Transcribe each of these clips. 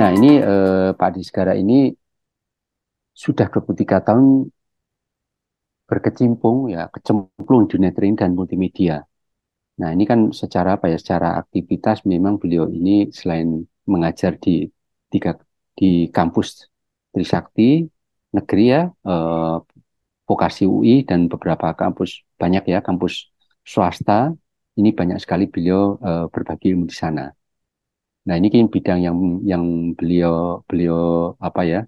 Nah, ini Pak Adi Segara ini sudah 23 tahun berkecimpung ya, kecemplung di dunia training dan multimedia. Nah, ini kan secara apa ya, secara aktivitas memang beliau ini selain mengajar tiga di kampus Trisakti negeri ya, vokasi UI dan beberapa kampus banyak ya, kampus swasta. Ini banyak sekali beliau berbagi ilmu di sana. Nah, ini kan bidang yang beliau beliau apa ya,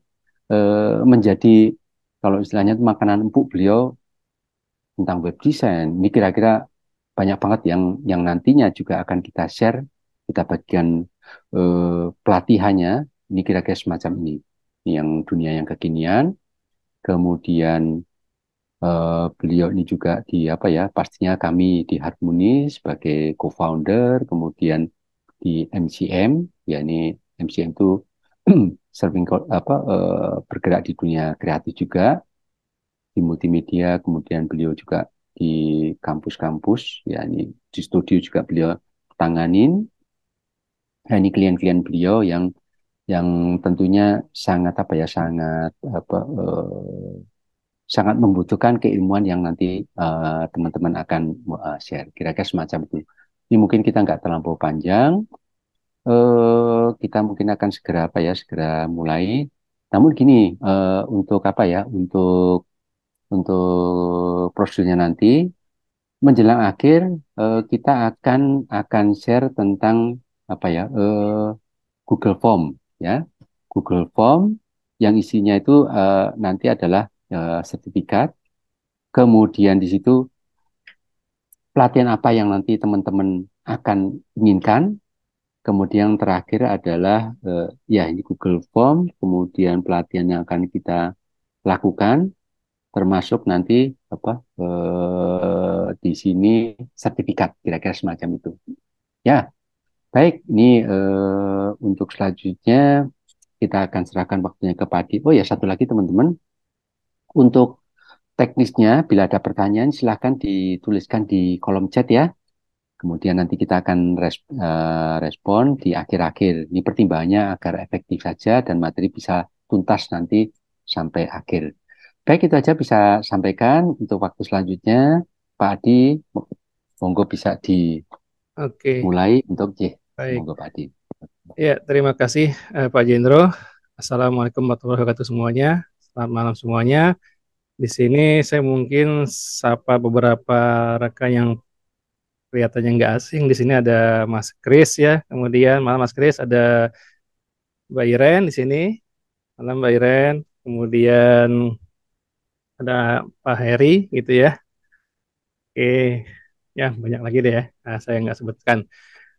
menjadi kalau istilahnya itu makanan empuk beliau tentang web design. Ini kira-kira banyak banget yang nantinya juga akan kita share, kita bagian pelatihannya. Ini kira-kira semacam ini. Ini yang dunia yang kekinian. Kemudian beliau ini juga di apa ya, pastinya kami di Harmoni sebagai co-founder, kemudian di MCM, ya ini MCM itu bergerak di dunia kreatif juga di multimedia, kemudian beliau juga di kampus-kampus, ya ini di studio juga beliau tanganin. Nah, ini klien-klien beliau yang tentunya sangat apa ya, sangat apa sangat membutuhkan keilmuan yang nanti teman-teman akan share. Kira-kira semacam itu. Ini mungkin kita nggak terlampau panjang. Kita mungkin akan segera apa ya, segera mulai. Namun gini, untuk apa ya, untuk prosedurnya nanti menjelang akhir kita akan share tentang apa ya, Google Form ya, Google Form yang isinya itu nanti adalah sertifikat. Kemudian di situ pelatihan apa yang nanti teman-teman akan inginkan. Kemudian yang terakhir adalah ya ini Google Form, kemudian pelatihan yang akan kita lakukan, termasuk nanti apa di sini sertifikat kira-kira semacam itu. Ya, baik. Ini untuk selanjutnya kita akan serahkan waktunya ke Padi. Oh ya, satu lagi teman-teman, untuk teknisnya bila ada pertanyaan silahkan dituliskan di kolom chat ya. Kemudian nanti kita akan respon di akhir-akhir. Ini pertimbangannya agar efektif saja dan materi bisa tuntas nanti sampai akhir. Baik, itu aja bisa sampaikan untuk waktu selanjutnya. Pak Adi, monggo bisa Oke, dimulai untuk J. baik. Monggo Pak Adi. Ya, terima kasih Pak Jendro. Assalamualaikum warahmatullahi wabarakatuh semuanya. Selamat malam semuanya. Di sini saya mungkin sapa beberapa rekan yang kelihatannya nggak asing. Di sini ada Mas Kris ya. Kemudian malam Mas Kris ada Mbak Iren di sini. Malam Mbak Iren. Kemudian ada Pak Heri gitu ya. Oke, ya banyak lagi deh ya. Nah, saya nggak sebutkan.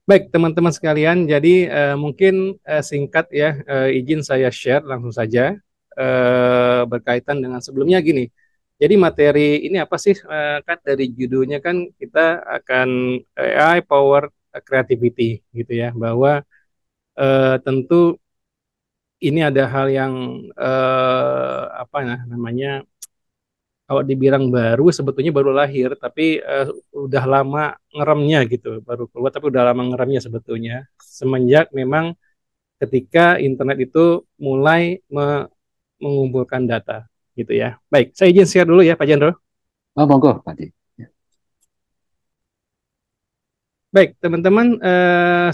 Baik, teman-teman sekalian, jadi mungkin singkat ya, izin saya share langsung saja berkaitan dengan sebelumnya gini. Jadi materi ini apa sih? Kan dari judulnya kan kita akan AI Power Creativity gitu ya, bahwa tentu ini ada hal yang apa namanya kalau dibilang baru sebetulnya baru lahir tapi udah lama ngeremnya gitu baru keluar tapi udah lama ngeremnya sebetulnya semenjak memang ketika internet itu mulai mengumpulkan data gitu ya. Baik, saya izin share dulu ya Pak Jendro. Oh, monggo Pak Adi. Ya. Baik, teman-teman,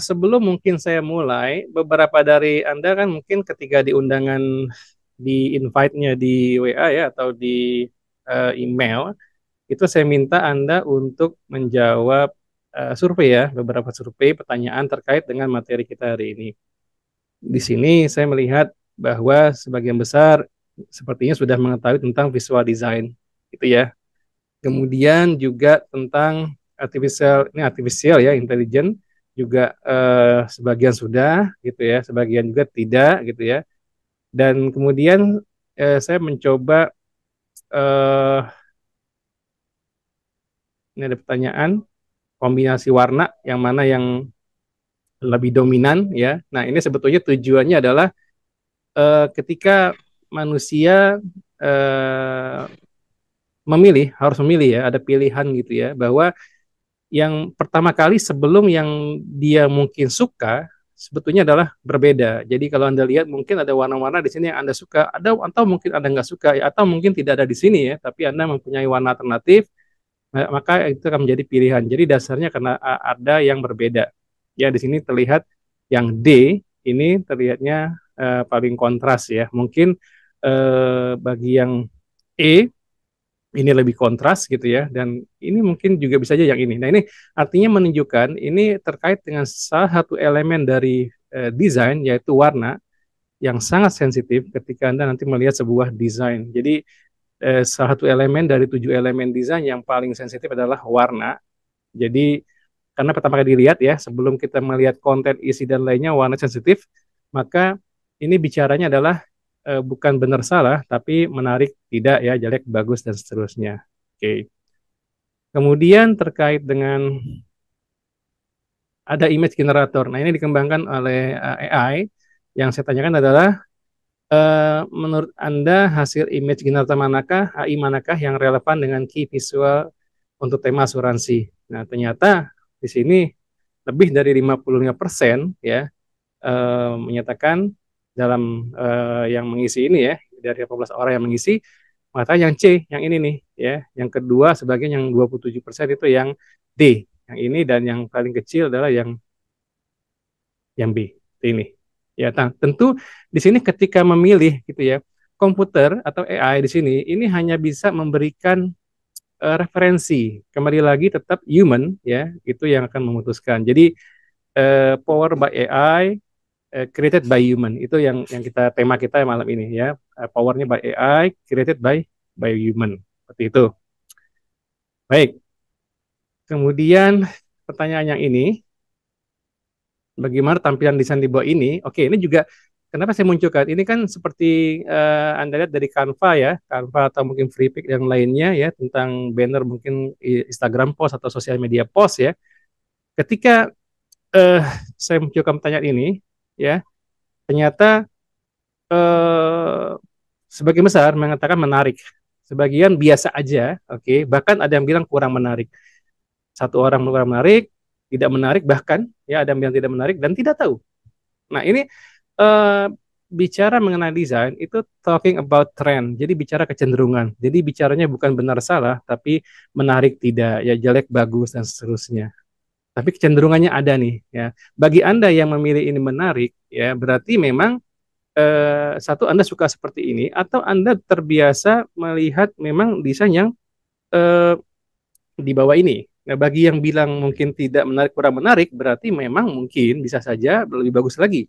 sebelum mungkin saya mulai, beberapa dari Anda kan mungkin ketika di undangan di invite-nya di WA ya atau di email itu saya minta Anda untuk menjawab survei ya, beberapa survei pertanyaan terkait dengan materi kita hari ini. Di sini saya melihat bahwa sebagian besar sepertinya sudah mengetahui tentang visual design, gitu ya. Kemudian juga tentang artificial ya, intelligent juga sebagian sudah, gitu ya, sebagian juga tidak, gitu ya. Dan kemudian saya mencoba eh, ini ada pertanyaan kombinasi warna yang mana yang lebih dominan ya. Nah, ini sebetulnya tujuannya adalah ketika manusia eh, memilih, harus memilih ya, ada pilihan gitu ya, bahwa yang pertama kali sebelum yang dia mungkin suka, sebetulnya adalah berbeda. Jadi kalau Anda lihat mungkin ada warna-warna di sini yang Anda suka, ada atau mungkin Anda nggak suka, ya, atau mungkin tidak ada di sini ya, tapi Anda mempunyai warna alternatif, maka itu akan menjadi pilihan. Jadi dasarnya karena ada yang berbeda. Ya di sini terlihat yang D ini terlihatnya paling kontras ya. Mungkin bagi yang E ini lebih kontras gitu ya, dan ini mungkin juga bisa aja yang ini. Nah ini artinya menunjukkan ini terkait dengan salah satu elemen dari desain yaitu warna yang sangat sensitif ketika Anda nanti melihat sebuah desain. Jadi salah satu elemen dari 7 elemen desain yang paling sensitif adalah warna. Jadi karena pertama kali dilihat ya, sebelum kita melihat konten isi dan lainnya warna sensitif, maka ini bicaranya adalah bukan benar salah, tapi menarik tidak ya, jelek, bagus dan seterusnya. Oke. Kemudian terkait dengan ada image generator. Nah, ini dikembangkan oleh AI. Yang saya tanyakan adalah menurut Anda hasil image generator manakah, AI manakah yang relevan dengan key visual untuk tema asuransi? Nah, ternyata di sini lebih dari 55% ya menyatakan dalam yang mengisi ini ya, dari 18 orang yang mengisi, maka yang C, yang ini nih ya. Yang kedua sebagian yang 27% itu yang D, yang ini, dan yang paling kecil adalah yang B, ini. Ya, tentu di sini ketika memilih gitu ya, komputer atau AI di sini ini hanya bisa memberikan referensi. Kembali lagi tetap human ya, itu yang akan memutuskan. Jadi power by AI, created by human. Itu yang kita tema kita malam ini ya. Powernya by AI, created by human. Seperti itu. Baik. Kemudian pertanyaan yang ini, bagaimana tampilan desain di bawah ini? Oke, ini juga kenapa saya munculkan? Ini kan seperti Anda lihat dari Canva ya, Canva atau mungkin Freepik yang lainnya ya, tentang banner mungkin Instagram post atau sosial media post ya. Ketika eh, saya munculkan pertanyaan ini, ya ternyata sebagian besar mengatakan menarik, sebagian biasa aja, oke. Bahkan ada yang bilang kurang menarik. Satu orang kurang menarik, tidak menarik, bahkan ya ada yang bilang tidak menarik dan tidak tahu. Nah ini eh, bicara mengenai desain itu talking about trend, jadi bicara kecenderungan. Jadi bicaranya bukan benar salah, tapi menarik tidak, ya jelek bagus dan seterusnya. Tapi kecenderungannya ada nih ya. Bagi Anda yang memilih ini menarik, ya berarti memang satu Anda suka seperti ini atau Anda terbiasa melihat memang desain yang eh, di bawah ini. Nah, bagi yang bilang mungkin tidak menarik, kurang menarik, berarti memang mungkin bisa saja lebih bagus lagi.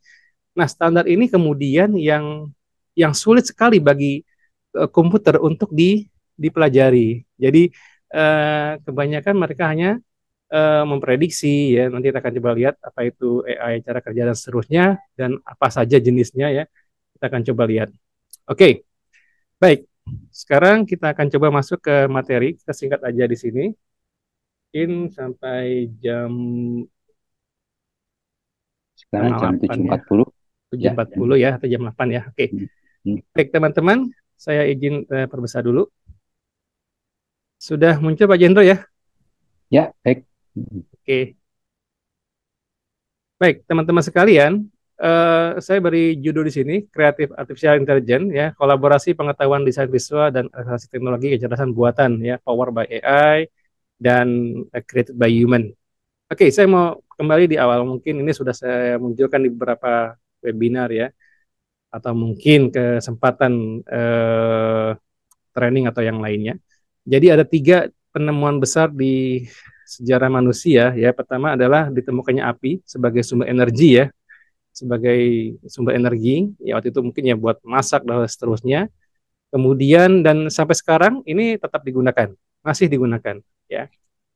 Nah, standar ini kemudian yang sulit sekali bagi komputer untuk dipelajari. Jadi kebanyakan mereka hanya memprediksi ya. Nanti kita akan coba lihat apa itu AI, cara kerja dan seterusnya, dan apa saja jenisnya ya. Kita akan coba lihat. Oke, baik. Sekarang kita akan coba masuk ke materi. Kita singkat aja di sini. Mungkin sampai jam Sekarang setengah jam 8 tujuh ya. empat puluh tujuh ya. empat puluh ya, atau jam 8 ya. Oke. Hmm, hmm. Baik, teman-teman. Saya izin perbesar dulu. Sudah muncul Pak Jendro ya? Ya, baik. Hmm. Oke. Baik, teman-teman sekalian, saya beri judul di sini, Creative Artificial Intelligence, ya, kolaborasi pengetahuan desain visual dan akselerasi teknologi kecerdasan buatan, ya, power by AI dan created by human. Oke, saya mau kembali di awal, mungkin ini sudah saya munculkan di beberapa webinar ya, atau mungkin kesempatan training atau yang lainnya. Jadi ada 3 penemuan besar di sejarah manusia ya. Pertama adalah ditemukannya api sebagai sumber energi ya, sebagai sumber energi. Ya waktu itu mungkin ya buat masak dan seterusnya. Kemudian dan sampai sekarang ini tetap digunakan, masih digunakan ya.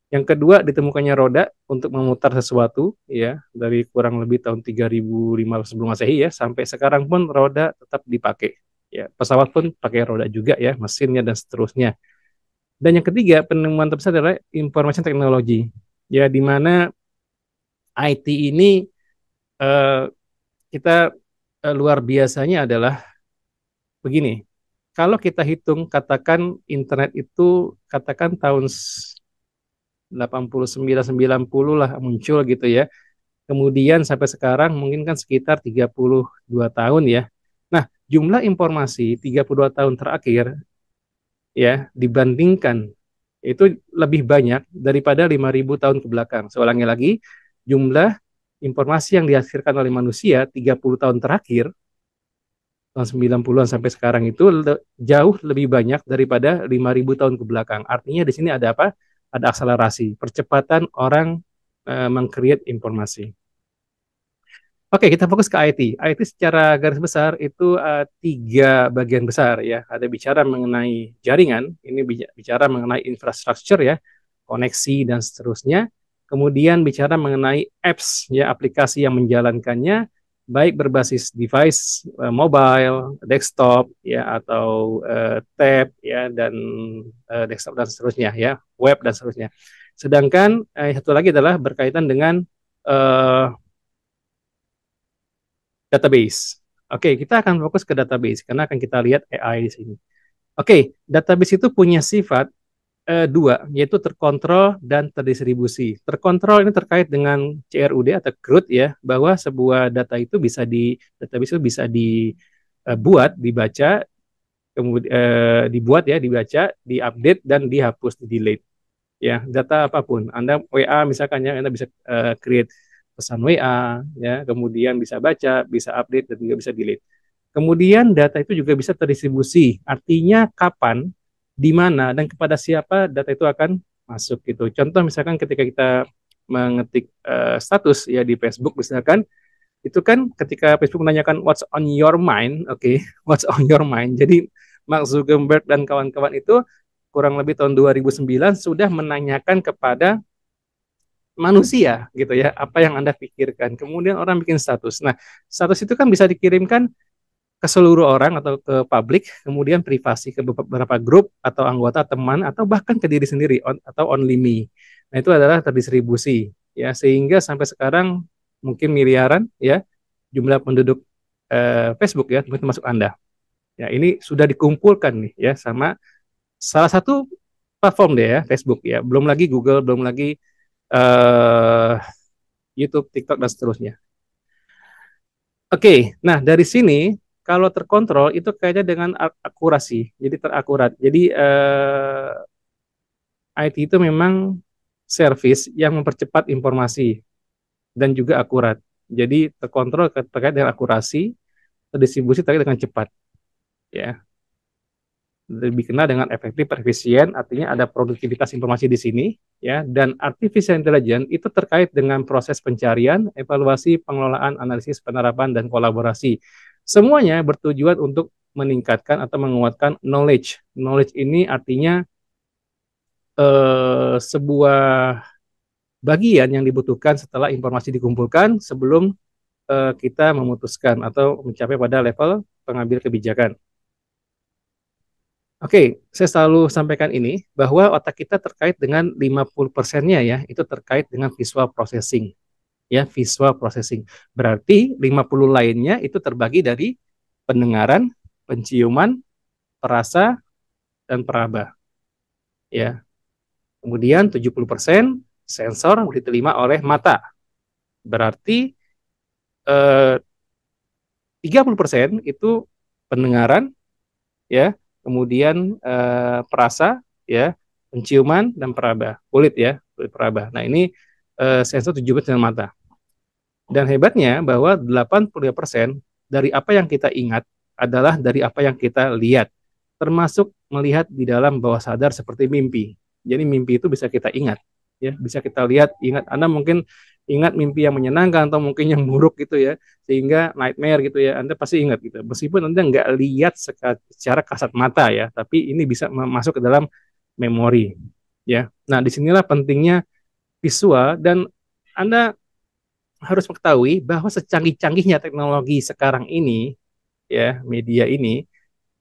Yang kedua ditemukannya roda untuk memutar sesuatu ya, dari kurang lebih tahun 3500 sebelum Masehi ya, sampai sekarang pun roda tetap dipakai. Ya, pesawat pun pakai roda juga ya, mesinnya dan seterusnya. Dan yang ketiga, penemuan terbesar adalah information technology. Ya, di mana IT ini eh, kita luar biasanya adalah begini. Kalau kita hitung, katakan internet itu, katakan tahun 89-90 lah muncul gitu ya. Kemudian sampai sekarang mungkin kan sekitar 32 tahun ya. Nah, jumlah informasi 32 tahun terakhir ya dibandingkan itu lebih banyak daripada 5.000 tahun ke belakang. Saya ulangi lagi, jumlah informasi yang dihasilkan oleh manusia 30 tahun terakhir, tahun 90-an sampai sekarang itu jauh lebih banyak daripada 5.000 tahun ke belakang. Artinya di sini ada apa? Ada akselerasi, percepatan orang meng-create informasi. Oke, kita fokus ke IT. IT secara garis besar itu tiga bagian besar ya. Ada bicara mengenai jaringan, ini bicara mengenai infrastruktur ya, koneksi dan seterusnya. Kemudian bicara mengenai apps ya, aplikasi yang menjalankannya, baik berbasis device mobile, desktop ya, atau tab ya, dan desktop dan seterusnya ya, web dan seterusnya. Sedangkan satu lagi adalah berkaitan dengan uh, database. Oke, kita akan fokus ke database karena akan kita lihat AI di sini. Oke, database itu punya sifat dua, yaitu terkontrol dan terdistribusi. Terkontrol ini terkait dengan CRUD atau CRUD ya, bahwa sebuah data itu bisa database itu bisa dibuat, dibaca, kemudian dibuat ya, dibaca, diupdate dan dihapus, di delete ya, data apapun. Anda WA misalkan ya, Anda bisa create pesan WA ya, kemudian bisa baca, bisa update dan juga bisa delete. Kemudian data itu juga bisa terdistribusi, artinya kapan, di mana dan kepada siapa data itu akan masuk gitu. Contoh misalkan ketika kita mengetik status ya di Facebook misalkan, itu kan ketika Facebook menanyakan what's on your mind, oke, okay, what's on your mind. Jadi Mark Zuckerberg dan kawan-kawan itu kurang lebih tahun 2009 sudah menanyakan kepada manusia gitu ya, apa yang Anda pikirkan. Kemudian orang bikin status. Nah, status itu kan bisa dikirimkan ke seluruh orang atau ke publik, kemudian privasi ke beberapa grup atau anggota teman atau bahkan ke diri sendiri atau only me. Nah, itu adalah terdistribusi ya, sehingga sampai sekarang mungkin miliaran ya jumlah penduduk Facebook ya, termasuk Anda. Ya, ini sudah dikumpulkan nih ya sama salah satu platform deh ya, Facebook ya. Belum lagi Google, belum lagi uh, YouTube, TikTok dan seterusnya. Oke, nah dari sini kalau terkontrol itu kayaknya dengan akurasi, jadi terakurat. Jadi IT itu memang service yang mempercepat informasi dan juga akurat. Jadi terkontrol terkait dengan akurasi, terdistribusi terkait dengan cepat. Ya, lebih kenal dengan efektif, efisien, artinya ada produktivitas informasi di sini, ya. Dan artificial intelligence itu terkait dengan proses pencarian, evaluasi, pengelolaan, analisis, penerapan, dan kolaborasi. Semuanya bertujuan untuk meningkatkan atau menguatkan knowledge. Knowledge ini artinya sebuah bagian yang dibutuhkan setelah informasi dikumpulkan sebelum kita memutuskan atau mencapai pada level pengambil kebijakan. Oke, saya selalu sampaikan ini bahwa otak kita terkait dengan 50%-nya ya, itu terkait dengan visual processing. Ya, visual processing. Berarti 50 lainnya itu terbagi dari pendengaran, penciuman, perasa, dan peraba. Ya. Kemudian 70% sensor diterima oleh mata. Berarti 30% itu pendengaran, ya, kemudian perasa, ya, penciuman dan peraba, kulit ya, kulit peraba. Nah ini sensor 17 dengan mata. Dan hebatnya bahwa 82% dari apa yang kita ingat adalah dari apa yang kita lihat, termasuk melihat di dalam bawah sadar seperti mimpi. Jadi mimpi itu bisa kita ingat, ya, bisa kita lihat, ingat. Anda mungkin ingat mimpi yang menyenangkan atau mungkin yang buruk gitu ya, sehingga nightmare gitu ya, Anda pasti ingat gitu. Meskipun Anda nggak lihat secara kasat mata ya, tapi ini bisa masuk ke dalam memori, ya. Nah, disinilah pentingnya visual dan Anda harus mengetahui bahwa secanggih-canggihnya teknologi sekarang ini, ya, media ini,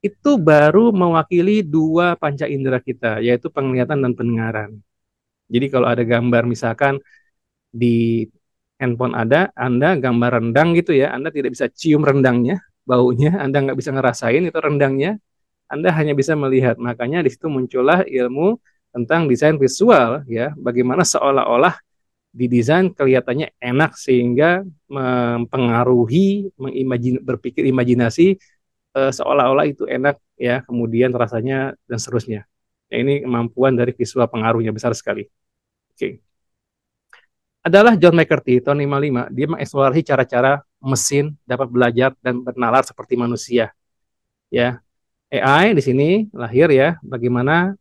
itu baru mewakili dua panca indera kita, yaitu penglihatan dan pendengaran. Jadi kalau ada gambar misalkan di handphone Anda gambar rendang gitu ya, Anda tidak bisa cium rendangnya, baunya, Anda nggak bisa ngerasain itu rendangnya, Anda hanya bisa melihat. Makanya di situ muncullah ilmu tentang desain visual, ya, bagaimana seolah-olah didesain kelihatannya enak sehingga mempengaruhi, berpikir imajinasi seolah-olah itu enak ya, kemudian rasanya dan seterusnya. Ya, ini kemampuan dari visual pengaruhnya besar sekali. Oke. Adalah John McCarthy tahun 55, dia mengeksplorasi cara-cara mesin dapat belajar dan bernalar seperti manusia. Ya, AI di sini lahir ya, bagaimana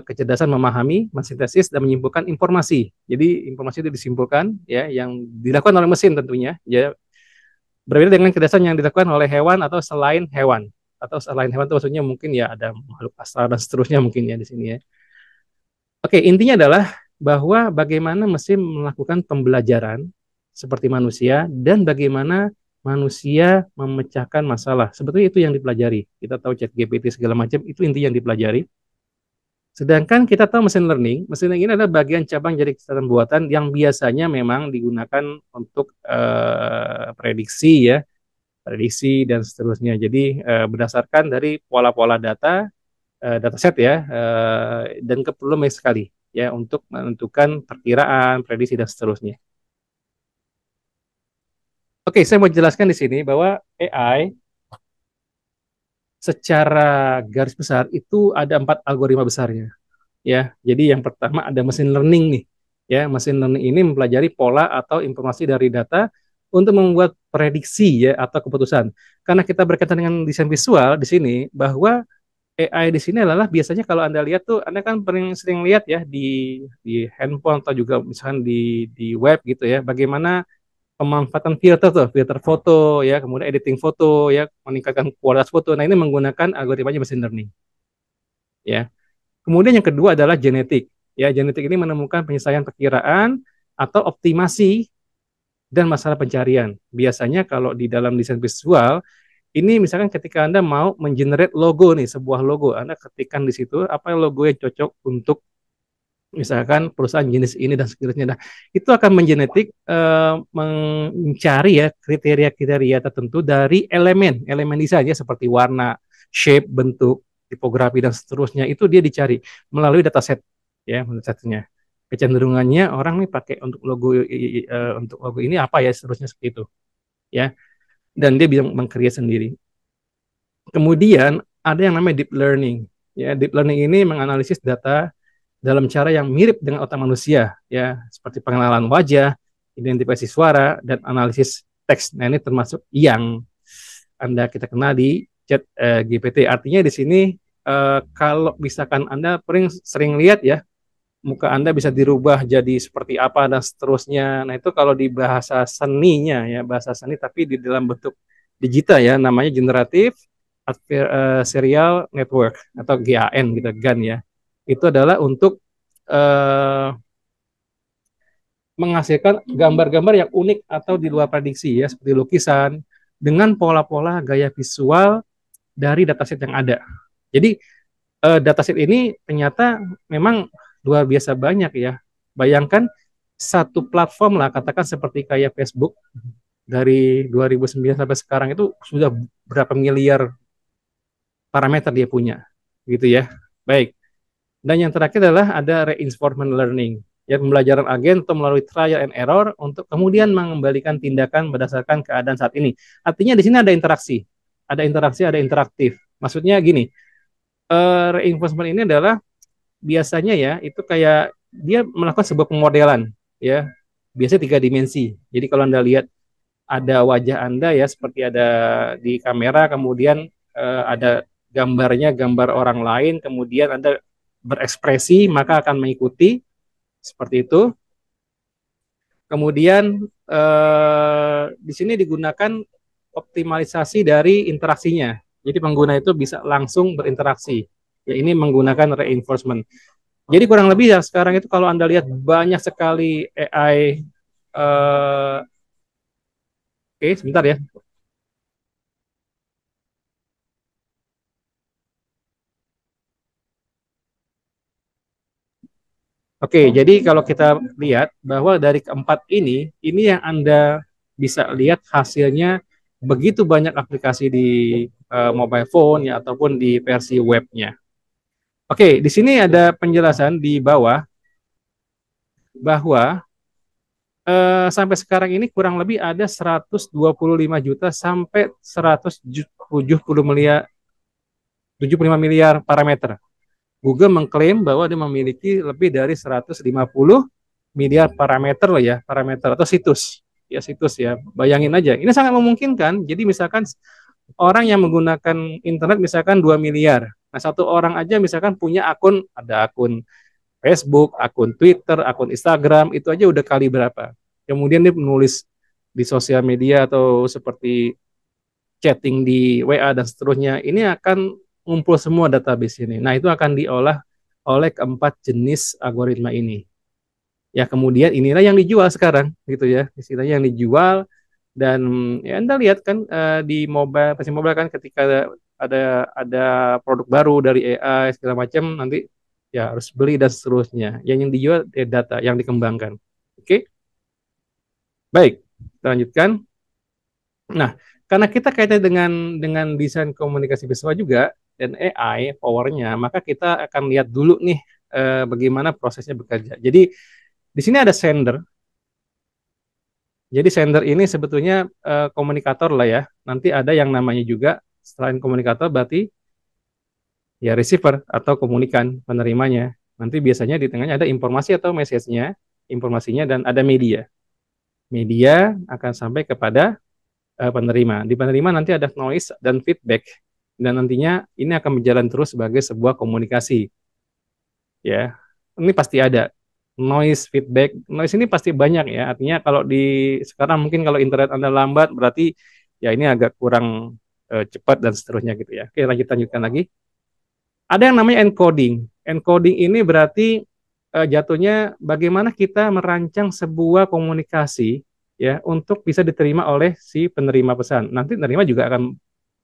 kecerdasan memahami, mensintesis dan menyimpulkan informasi. Jadi informasi itu disimpulkan ya, yang dilakukan oleh mesin tentunya. Ya, berbeda dengan kecerdasan yang dilakukan oleh hewan atau selain hewan. Atau selain hewan itu maksudnya mungkin ya ada makhluk astral dan seterusnya mungkin ya di sini ya. Oke, intinya adalah bahwa bagaimana mesin melakukan pembelajaran seperti manusia dan bagaimana manusia memecahkan masalah. Sebetulnya itu yang dipelajari. Kita tahu ChatGPT segala macam, itu intinya yang dipelajari. Sedangkan kita tahu mesin learning ini adalah bagian cabang dari kecerdasan buatan yang biasanya memang digunakan untuk prediksi ya, prediksi dan seterusnya. Jadi berdasarkan dari pola-pola data, dataset ya, dan keperluan banyak sekali ya untuk menentukan perkiraan, prediksi dan seterusnya. Oke, saya mau jelaskan di sini bahwa AI secara garis besar itu ada 4 algoritma besarnya. Ya, jadi yang pertama ada machine learning nih. Ya, machine learning ini mempelajari pola atau informasi dari data untuk membuat prediksi ya atau keputusan. Karena kita berkaitan dengan desain visual di sini bahwa AI di sini adalah biasanya kalau Anda lihat tuh, Anda kan paling sering lihat ya di handphone atau juga misalkan di web gitu ya, bagaimana pemanfaatan filter tuh, filter foto ya, kemudian editing foto ya, meningkatkan kualitas foto. Nah, ini menggunakan algoritmanya machine learning ya. Kemudian yang kedua adalah genetik. Ya, genetik ini menemukan penyelesaian perkiraan atau optimasi dan masalah pencarian. Biasanya kalau di dalam desain visual, ini misalkan ketika Anda mau mengenerate logo nih, sebuah logo, Anda ketikkan di situ apa logo yang cocok untuk misalkan perusahaan jenis ini dan seterusnya. Nah, itu akan mengenetik mencari ya kriteria-kriteria tertentu dari elemen desain ya seperti warna, shape, bentuk, tipografi dan seterusnya. Itu dia dicari melalui dataset ya, datasetnya. Kecenderungannya orang nih pakai untuk logo ini apa ya seterusnya seperti itu ya. Dan dia bisa meng-create sendiri. Kemudian ada yang namanya deep learning. Ya, deep learning ini menganalisis data dalam cara yang mirip dengan otak manusia, ya, seperti pengenalan wajah, identifikasi suara, dan analisis teks. Nah, ini termasuk yang kita kenal di chat GPT. Artinya di sini kalau misalkan Anda sering lihat ya, muka Anda bisa dirubah jadi seperti apa dan seterusnya. Nah, itu kalau di bahasa seninya ya, bahasa seni tapi di dalam bentuk digital ya, namanya generative serial network atau GAN gitu, GAN ya. Itu adalah untuk menghasilkan gambar-gambar yang unik atau di luar prediksi ya, seperti lukisan dengan pola-pola gaya visual dari dataset yang ada. Jadi dataset ini ternyata memang luar biasa banyak ya. Bayangkan satu platform lah, katakan seperti kayak Facebook dari 2009 sampai sekarang itu sudah berapa miliar parameter dia punya, gitu ya. Baik. Dan yang terakhir adalah ada reinforcement learning, ya pembelajaran agen atau melalui trial and error untuk kemudian mengembalikan tindakan berdasarkan keadaan saat ini. Artinya di sini ada interaktif. Maksudnya gini, reinforcement ini adalah biasanya ya itu kayak dia melakukan sebuah pemodelan, ya biasanya 3 dimensi. Jadi kalau Anda lihat ada wajah Anda ya seperti ada di kamera, kemudian ada gambarnya, gambar orang lain, kemudian Anda berekspresi maka akan mengikuti seperti itu. Kemudian di sini digunakan optimalisasi dari interaksinya. Jadi pengguna itu bisa langsung berinteraksi. Ya ini menggunakan reinforcement. Jadi kurang lebih ya sekarang itu kalau Anda lihat banyak sekali AI. Oke, sebentar ya. Oke, jadi kalau kita lihat bahwa dari keempat ini yang Anda bisa lihat hasilnya begitu banyak aplikasi di mobile phone ya ataupun di versi webnya. Oke, di sini ada penjelasan di bawah bahwa sampai sekarang ini kurang lebih ada 125 juta sampai 170 miliar 75 miliar parameter. Google mengklaim bahwa dia memiliki lebih dari 150 miliar parameter loh ya, parameter atau situs. Ya situs ya. Bayangin aja. Ini sangat memungkinkan. Jadi misalkan orang yang menggunakan internet misalkan 2 miliar. Nah, satu orang aja misalkan punya akun, ada akun Facebook, akun Twitter, akun Instagram, itu aja udah kali berapa. Kemudian dia menulis di sosial media atau seperti chatting di WA dan seterusnya, ini akan ngumpul semua database ini. Nah, itu akan diolah oleh keempat jenis algoritma ini. Ya, kemudian inilah yang dijual sekarang, gitu ya. Istilahnya yang dijual dan ya Anda lihat kan di mobile, pasti mobile kan ketika ada produk baru dari AI segala macam nanti ya harus beli dan seterusnya. Yang dijual ya data yang dikembangkan. Oke, baik, kita lanjutkan. Nah, karena kita kaitan dengan desain komunikasi visual juga dan AI powernya, maka kita akan lihat dulu nih bagaimana prosesnya bekerja. Jadi di sini ada sender. Jadi sender ini sebetulnya komunikator lah ya. Nanti ada yang namanya juga selain komunikator berarti ya receiver atau komunikan penerimanya. Nanti biasanya di tengahnya ada informasi atau message-nya, informasinya dan ada media. Media akan sampai kepada penerima. Di penerima nanti ada noise dan feedback dan nantinya ini akan berjalan terus sebagai sebuah komunikasi. Ya. Ini pasti ada noise feedback. Noise ini pasti banyak ya. Artinya kalau di sekarang mungkin kalau internet Anda lambat berarti ya ini agak kurang cepat dan seterusnya gitu ya. Oke, lanjutkan lagi. Ada yang namanya encoding. Encoding ini berarti jatuhnya bagaimana kita merancang sebuah komunikasi ya untuk bisa diterima oleh si penerima pesan. Nanti penerima juga akan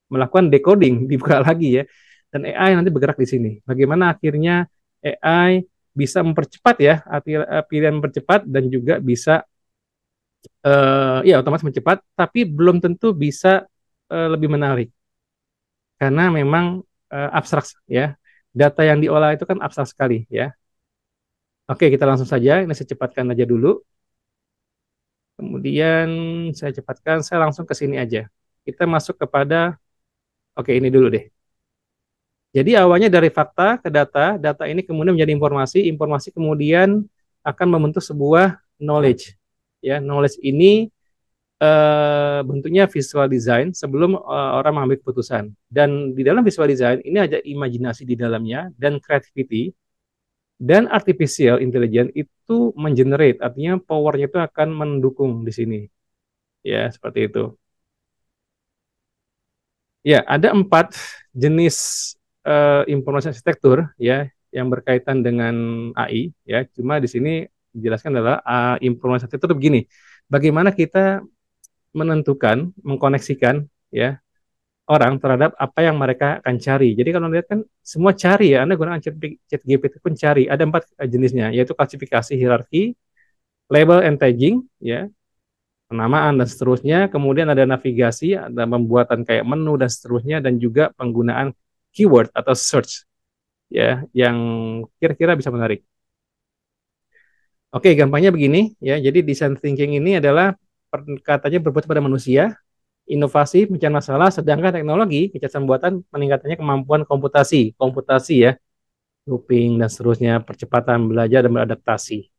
melakukan decoding, dibuka lagi ya. Dan AI nanti bergerak di sini. Bagaimana akhirnya AI bisa mempercepat ya, pilihan mempercepat dan juga bisa ya otomatis mencepat, tapi belum tentu bisa lebih menarik karena memang abstrak ya. Data yang diolah itu kan abstrak sekali ya. Oke, kita langsung saja. Ini saya cepatkan aja dulu. Kemudian saya cepatkan, saya langsung ke sini aja. Kita masuk kepada, oke ini dulu deh. Jadi awalnya dari fakta ke data, data ini kemudian menjadi informasi, informasi kemudian akan membentuk sebuah knowledge. Ya, knowledge ini bentuknya visual design sebelum orang mengambil keputusan. Dan di dalam visual design ini ada imajinasi di dalamnya dan creativity dan artificial intelligence itu mengenerate, artinya powernya itu akan mendukung di sini. Ya, seperti itu. Ya, ada 4 jenis informasi arsitektur ya yang berkaitan dengan AI ya. Cuma di sini dijelaskan adalah informasi arsitektur begini. Bagaimana kita menentukan, mengkoneksikan ya orang terhadap apa yang mereka akan cari. Jadi kalau lihat kan semua cari ya, Anda gunakan chat GPT pun cari. Ada 4 jenisnya, yaitu klasifikasi, hierarki, label and tagging, ya, penamaan dan seterusnya. Kemudian ada navigasi, ada pembuatan kayak menu dan seterusnya, dan juga penggunaan keyword atau search, ya, yang kira-kira bisa menarik. Oke, gampangnya begini, ya. Jadi design thinking ini adalah katanya berbuat pada manusia, inovasi mencari masalah, sedangkan teknologi kecerdasan buatan meningkatkannya kemampuan komputasi ya, looping dan seterusnya, percepatan belajar dan beradaptasi.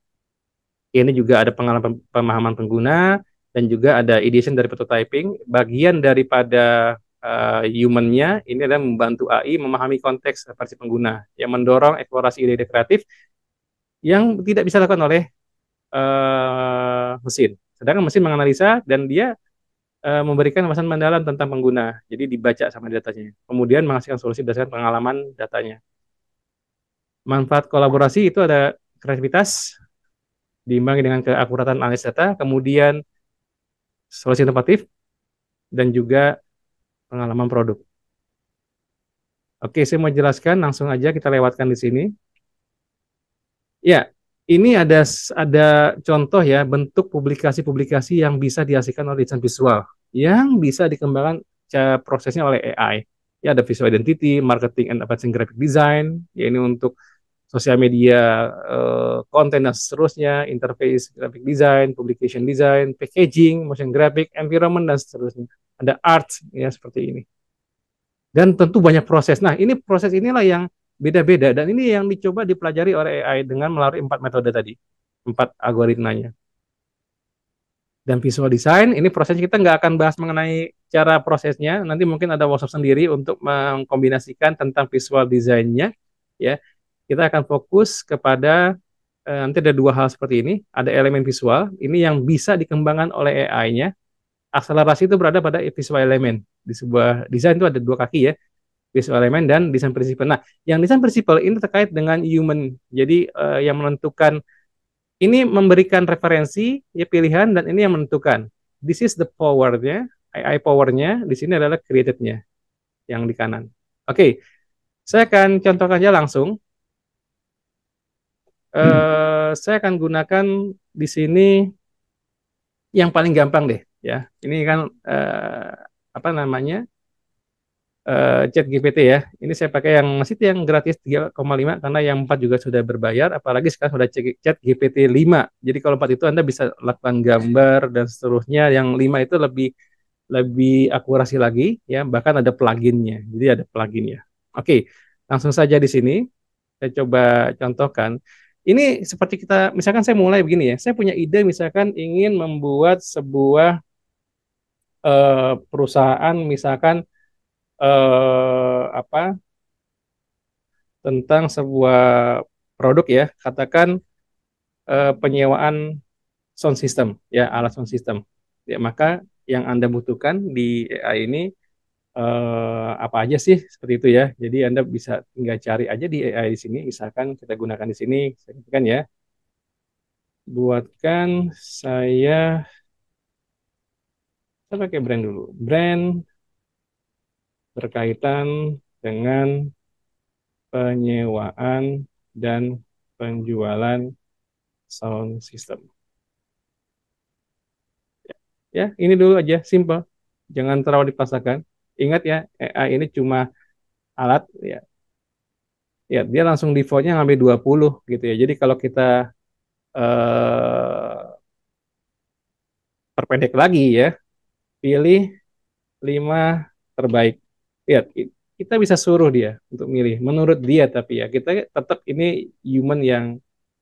Ini juga ada pengalaman pemahaman pengguna dan juga ada ideation dari prototyping. Bagian daripada human-nya ini adalah membantu AI memahami konteks versi pengguna yang mendorong eksplorasi ide-ide kreatif yang tidak bisa dilakukan oleh mesin. Sedangkan mesin menganalisa dan dia memberikan wawasan mendalam tentang pengguna. Jadi dibaca sama datanya. Kemudian menghasilkan solusi berdasarkan pengalaman datanya. Manfaat kolaborasi itu ada kreativitas diimbangi dengan keakuratan analisis data, kemudian solusi inovatif dan juga pengalaman produk. Oke, saya mau jelaskan langsung aja kita lewatkan di sini. Ya, ini ada contoh ya bentuk publikasi-publikasi yang bisa dihasilkan oleh desain visual yang bisa dikembangkan prosesnya oleh AI. Ya, ada visual identity, marketing and advancing graphic design. Ya, ini untuk sosial media, konten dan seterusnya, interface, graphic design, publication design, packaging, motion graphic, environment dan seterusnya. Ada art ya seperti ini. Dan tentu banyak proses. Nah, ini proses inilah yang beda-beda dan ini yang dicoba dipelajari oleh AI dengan melalui 4 metode tadi, 4 algoritmanya. Dan visual design, ini prosesnya kita nggak akan bahas mengenai cara prosesnya, nanti mungkin ada workshop sendiri untuk mengkombinasikan tentang visual design-nya, ya. Kita akan fokus kepada nanti ada 2 hal seperti ini, ada elemen visual, ini yang bisa dikembangkan oleh AI-nya. Akselerasi itu berada pada visual elemen. Di sebuah desain itu ada 2 kaki ya, visual elemen dan desain prinsipal. Nah, yang desain prinsipal ini terkait dengan human, jadi yang menentukan ini memberikan referensi ya pilihan dan ini yang menentukan. This is the power-nya, AI power-nya, di sini adalah created-nya yang di kanan. Oke, saya akan contohkan aja langsung. Saya akan gunakan di sini yang paling gampang deh ya. Ini kan apa namanya? Chat GPT ya. Ini saya pakai yang masih yang gratis 3,5 karena yang 4 juga sudah berbayar, apalagi sekarang sudah Chat GPT 5. Jadi kalau 4 itu Anda bisa lakukan gambar dan seterusnya, yang 5 itu lebih lebih akurasi lagi ya, bahkan ada pluginnya. Jadi ada pluginnya. Oke, langsung saja di sini saya coba contohkan. Ini seperti kita misalkan saya mulai begini ya. Saya punya ide misalkan ingin membuat sebuah perusahaan misalkan apa tentang sebuah produk ya, katakan penyewaan sound system ya, alat sound system. Ya, maka yang Anda butuhkan di AI ini apa aja sih seperti itu ya. Jadi Anda bisa tinggal cari aja di AI di sini, misalkan kita gunakan di sini, saya katakan ya, buatkan saya pakai brand dulu. Brand berkaitan dengan penyewaan dan penjualan sound system. Ya, ini dulu aja, simple. Jangan terlalu dipaksakan. Ingat ya, AI ini cuma alat ya. Ya, dia langsung defaultnya ngambil 20 gitu ya. Jadi kalau kita eh, perpendek lagi ya, pilih 5 terbaik. Lihat, kita bisa suruh dia untuk milih menurut dia, tapi ya kita tetap ini human yang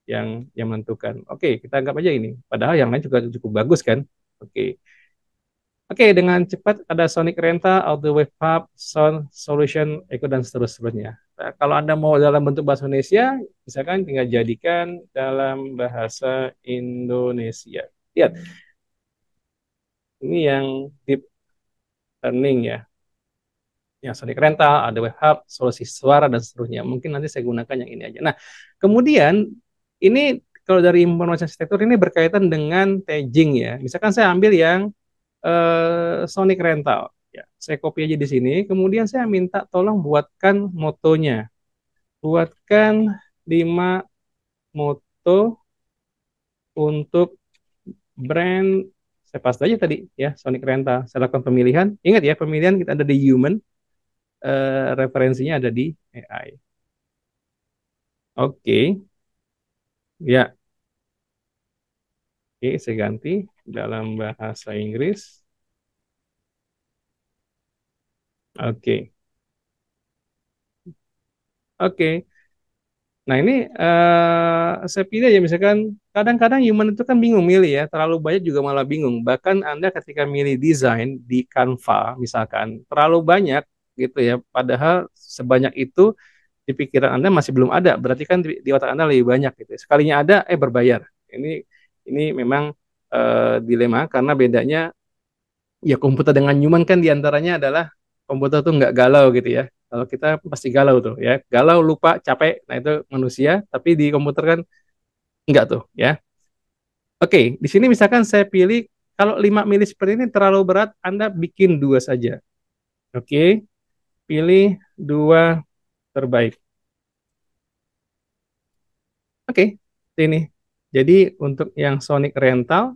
yang menentukan. Oke, kita anggap aja ini. Padahal yang lain juga cukup bagus kan. Oke. Oke, dengan cepat ada Sonic Rental, Auto Wave Hub, Sound Solution, Echo, dan seterusnya. Nah, kalau Anda mau dalam bentuk bahasa Indonesia, misalkan tinggal jadikan dalam bahasa Indonesia. Lihat, ini yang deep learning ya. Yang Sonic Rental, ada Wave Hub, solusi suara, dan seterusnya. Mungkin nanti saya gunakan yang ini aja. Nah, kemudian ini kalau dari informasi arsitektur ini berkaitan dengan tagging ya. Misalkan saya ambil yang Sonic Rental. Ya, saya copy aja di sini. Kemudian saya minta tolong buatkan motonya. Buatkan 5 moto untuk brand. Saya paste aja tadi ya, Sonic Rental. Saya lakukan pemilihan. Ingat ya, pemilihan kita ada di human, referensinya ada di AI. Oke, ya. Oke, saya ganti dalam bahasa Inggris. Oke. Oke. Nah ini saya pilih ya misalkan kadang-kadang human itu kan bingung milih ya, terlalu banyak juga malah bingung. Bahkan Anda ketika milih desain di Canva misalkan terlalu banyak gitu ya, padahal sebanyak itu di pikiran Anda masih belum ada, berarti kan di otak Anda lebih banyak gitu. Sekalinya ada, berbayar. Ini memang dilema karena bedanya ya komputer dengan human kan diantaranya adalah komputer tuh nggak galau gitu ya. Kalau kita pasti galau tuh ya, galau, lupa, capek. Nah itu manusia, tapi di komputer kan enggak tuh ya. Oke, di sini misalkan saya pilih kalau 5 mili seperti ini terlalu berat, Anda bikin 2 saja. Oke, pilih 2 terbaik. Oke, ini. Jadi untuk yang Sonic Rental,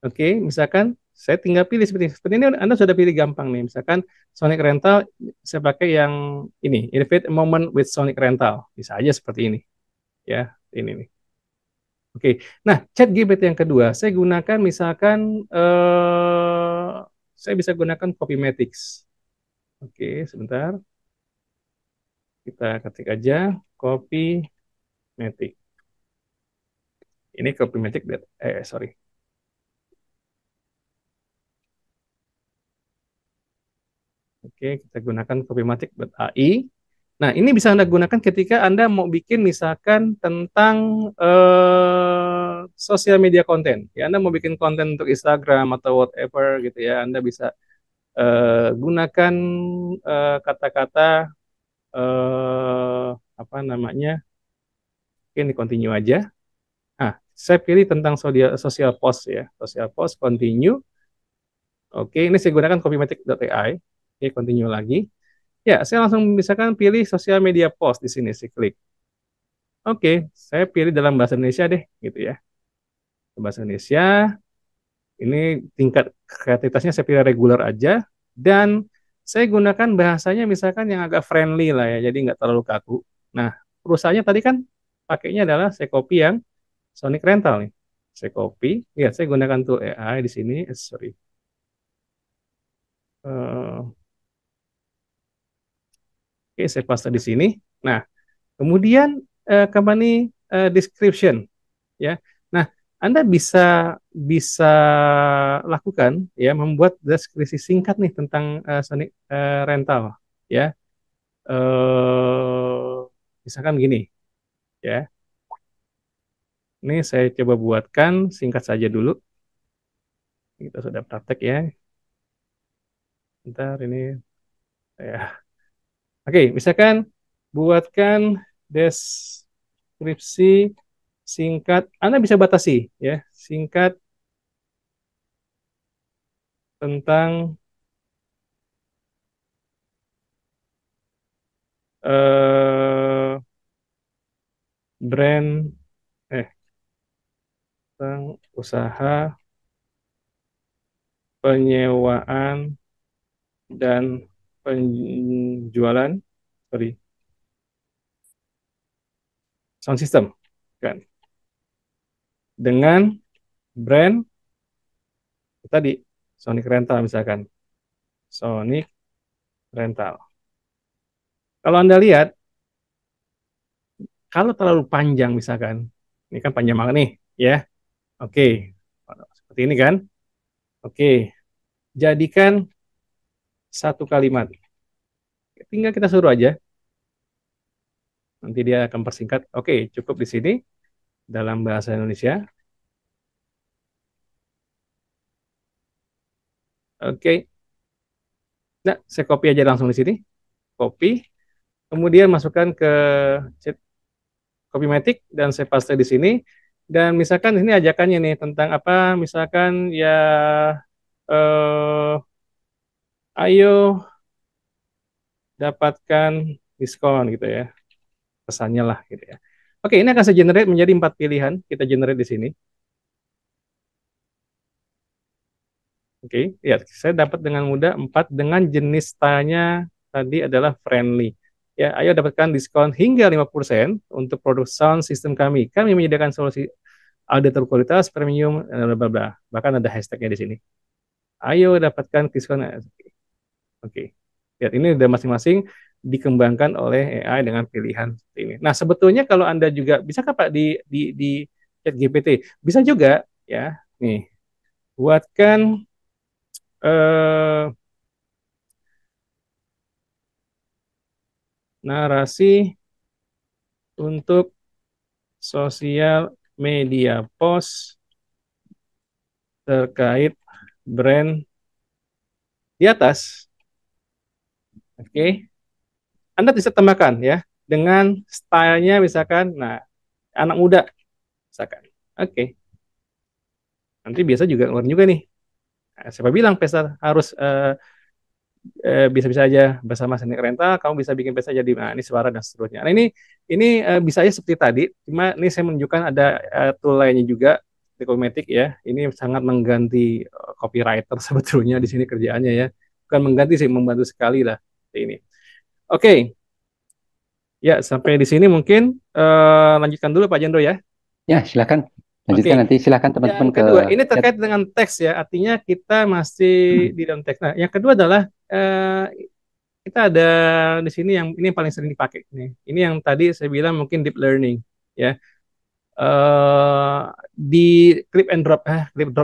oke, misalkan saya tinggal pilih seperti ini. Anda sudah pilih gampang nih. Misalkan Sonic Rental, saya pakai yang ini, Elevate a Moment with Sonic Rental. Bisa aja seperti ini. ya ini nih. Oke, nah chat GPT yang kedua saya gunakan misalkan saya bisa gunakan Copymatics. Oke, sebentar kita ketik aja Copymatic. Ini Copymatic, sorry. Oke, kita gunakan Copymatic.ai. Nah, ini bisa Anda gunakan ketika Anda mau bikin misalkan tentang sosial media konten. Ya, Anda mau bikin konten untuk Instagram atau whatever gitu ya. Anda bisa gunakan kata-kata apa namanya? Oke, ini continue aja. Nah, saya pilih tentang social post ya. Social post continue. Oke, ini saya gunakan copymatic.ai. Oke, continue lagi. Ya, saya langsung misalkan pilih sosial media post di sini, saya klik. Oke, saya pilih dalam bahasa Indonesia deh, gitu ya. Bahasa Indonesia, ini tingkat kreativitasnya saya pilih regular aja, dan saya gunakan bahasanya misalkan yang agak friendly lah ya, jadi nggak terlalu kaku. Nah, perusahaannya tadi kan pakainya adalah saya copy yang Sonic Rental nih. Saya copy, ya saya gunakan tool AI di sini, sorry. Oke, saya paste di sini. Nah, kemudian company description ya. Nah, Anda bisa bisa lakukan ya membuat deskripsi singkat nih tentang Sonic Rental ya. Misalkan gini ya. Ini saya coba buatkan singkat saja dulu. Kita sudah praktek ya. Bentar ini ya. Oke, misalkan buatkan deskripsi singkat. Anda bisa batasi ya, singkat tentang eh, brand eh tentang usaha penyewaan dan penjualan sorry sound system kan dengan brand tadi Sonic Rental misalkan Sonic Rental. Kalau Anda lihat kalau terlalu panjang misalkan ini kan panjang banget nih ya. Oke. Seperti ini kan. Oke. Jadikan satu kalimat. Tinggal kita suruh aja. Nanti dia akan persingkat. Oke, cukup di sini dalam bahasa Indonesia. Oke. Nah, saya copy aja langsung di sini. Copy. Kemudian masukkan ke chat Copymatic dan saya paste di sini. Dan misalkan ini ajakannya nih tentang apa? Misalkan ya eh, ayo dapatkan diskon gitu ya. Pesannya lah gitu ya. Oke, ini akan saya generate menjadi 4 pilihan. Kita generate di sini. Oke, ya saya dapat dengan mudah 4 dengan jenis stylenya tadi adalah friendly. Ya, ayo dapatkan diskon hingga 50% untuk produk sound system kami. Kami menyediakan solusi audio berkualitas premium, bla bla bla. Bahkan ada hashtagnya di sini. Ayo dapatkan diskon. Oke. Lihat ini udah masing-masing dikembangkan oleh AI dengan pilihan seperti ini. Nah, sebetulnya kalau Anda juga bisa Pak di chat GPT? Bisa juga ya. Nih, buatkan eh, narasi untuk sosial media post terkait brand di atas. Oke. Anda bisa tambahkan ya dengan stylenya misalkan, nah anak muda misalkan. Oke. Nanti biasa juga keluar juga nih. Nah, siapa bilang pesta harus bisa-bisa aja bersama Senior Rental, kamu bisa bikin pesta jadi nah, ini suara dan seterusnya. Nah ini bisa aja seperti tadi, cuma ini saya menunjukkan ada tool lainnya juga di Cosmetic ya. Ini sangat mengganti copywriter sebetulnya di sini kerjaannya ya. Bukan mengganti sih, membantu sekali lah ini. Oke, Ya, sampai di sini mungkin lanjutkan dulu Pak Jendro ya. Ya, silakan lanjutkan Oke. nanti. Silakan Yang teman-teman ke kedua, ini chat. terkait dengan teks ya, artinya kita masih di dalam teks. Nah, yang kedua adalah kita ada di sini yang ini yang paling sering dipakai nih. Ini yang tadi saya bilang mungkin deep learning ya. eh di clip and drop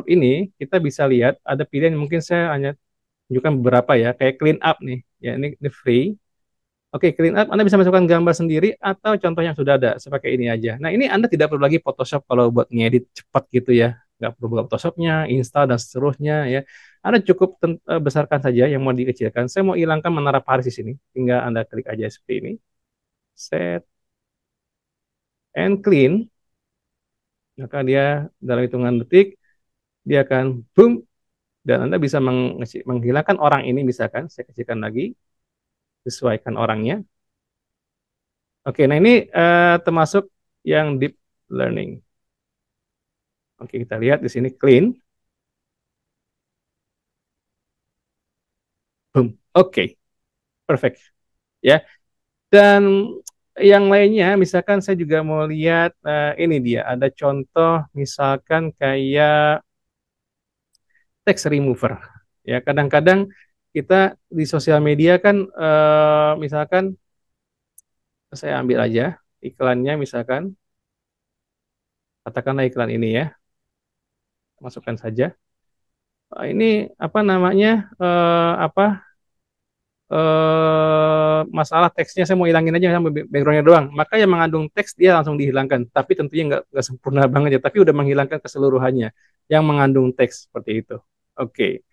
ini kita bisa lihat ada pilihan mungkin saya hanya tunjukkan beberapa ya, kayak clean up nih. Ya, ini free. Oke, clean up Anda bisa masukkan gambar sendiri atau contoh yang sudah ada seperti ini aja. Nah, ini Anda tidak perlu lagi Photoshop kalau buat ngedit cepat gitu ya. Nggak perlu buka Photoshopnya, install dan seterusnya ya. Anda cukup besarkan saja yang mau dikecilkan. Saya mau hilangkan menara Paris di sini. Tinggal Anda klik aja seperti ini. Set and clean. Maka dia dalam hitungan detik dia akan boom dan Anda bisa menghilangkan orang ini misalkan. Saya kecilkan lagi, sesuaikan orangnya. Oke, nah ini termasuk yang deep learning. Oke, kita lihat di sini clean. Boom. Oke, perfect. Ya. Dan yang lainnya, misalkan saya juga mau lihat ini dia, ada contoh misalkan kayak text remover. Ya, kadang-kadang kita di sosial media kan misalkan saya ambil aja iklannya misalkan, katakanlah iklan ini ya, masukkan saja. Ini apa namanya? Apa masalah teksnya saya mau hilangin aja sama backgroundnya doang. Maka yang mengandung teks dia langsung dihilangkan. Tapi tentunya nggak sempurna banget ya. Tapi udah menghilangkan keseluruhannya yang mengandung teks seperti itu. Oke.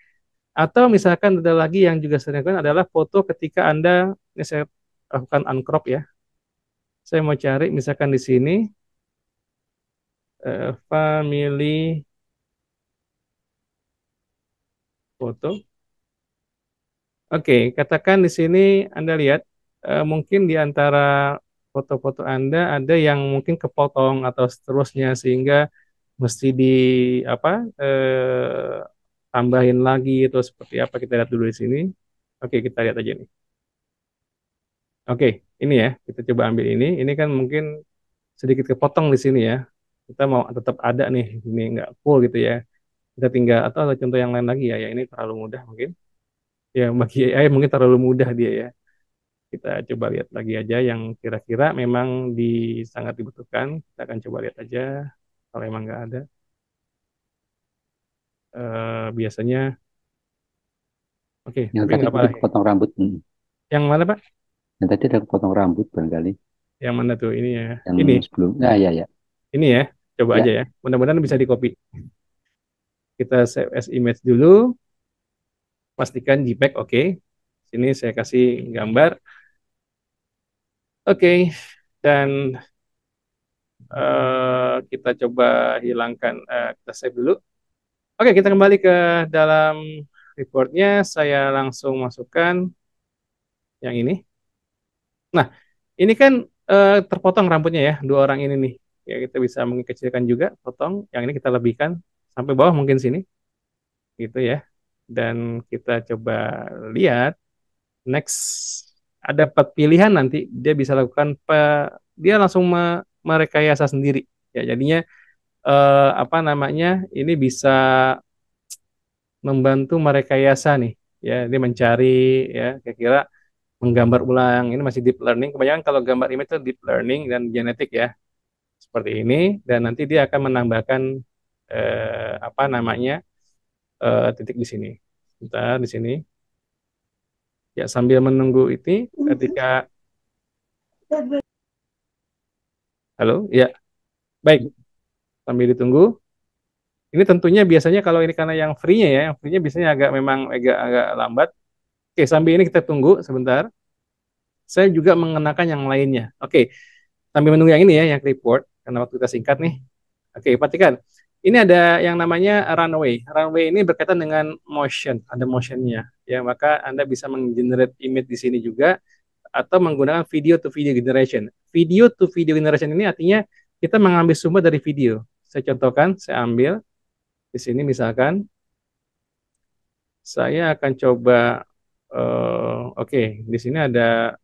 Atau misalkan ada lagi yang juga sering dilakukan adalah foto ketika Anda, ini saya lakukan uncrop ya. Saya mau cari misalkan di sini family foto. Oke, katakan di sini Anda lihat mungkin di antara foto-foto Anda ada yang mungkin kepotong atau seterusnya sehingga mesti di apa tambahin lagi atau seperti apa kita lihat dulu di sini. Oke, kita lihat aja nih. Oke, ini ya kita coba ambil ini. Ini kan mungkin sedikit kepotong di sini ya. Kita mau tetap ada nih, ini nggak full gitu ya. Kita tinggal atau ada contoh yang lain lagi ya. Ya ini terlalu mudah mungkin. Ya bagi AI mungkin terlalu mudah dia ya. Kita coba lihat lagi aja yang kira-kira memang sangat dibutuhkan. Kita akan coba lihat aja kalau emang nggak ada. Biasanya, oke, Yang tapi tadi nggak apa mungkin ya. kepotong rambut. Yang mana Pak? Yang tadi ada kepotong rambut barangkali. Yang mana tuh? Ini ya. Yang Ini, sebelum. Nah, ya, ya. ini ya. Coba aja Ya. ya. Mudah-mudahan bisa di copy. Kita save as image dulu. Pastikan JPEG, oke. Sini saya kasih gambar. Oke. Dan kita coba hilangkan. Kita save dulu. Oke, kita kembali ke dalam reportnya. Saya langsung masukkan yang ini. Nah, ini kan terpotong rambutnya ya, dua orang ini nih. Ya, kita bisa mengecilkan juga, potong. Yang ini kita lebihkan sampai bawah mungkin sini, gitu ya. Dan kita coba lihat next. Ada 4 pilihan nanti dia bisa lakukan dia langsung merekayasa sendiri. Ya, jadinya apa namanya? Ini bisa membantu merekayasa nih. Ya, dia mencari ya kira-kira menggambar ulang. Ini masih deep learning. Kebanyakan kalau gambar image itu deep learning dan genetik ya. Seperti ini dan nanti dia akan menambahkan apa namanya? Titik di sini. Bentar di sini. Ya, sambil menunggu ini ketika halo, ya. Baik, sambil ditunggu. Ini tentunya biasanya kalau ini karena yang free-nya ya, yang free-nya biasanya agak memang agak lambat. Oke, sambil ini kita tunggu sebentar. Saya juga mengenakan yang lainnya. Oke, sambil menunggu yang ini ya, yang report karena waktu kita singkat nih. Oke, perhatikan. Ini ada yang namanya runway. Runway ini berkaitan dengan motion, ada motionnya. Ya, maka Anda bisa menggenerate image di sini juga atau menggunakan video to video generation. Video to video generation ini artinya kita mengambil sumber dari video. Saya contohkan, saya ambil di sini misalkan saya akan coba oke, di sini ada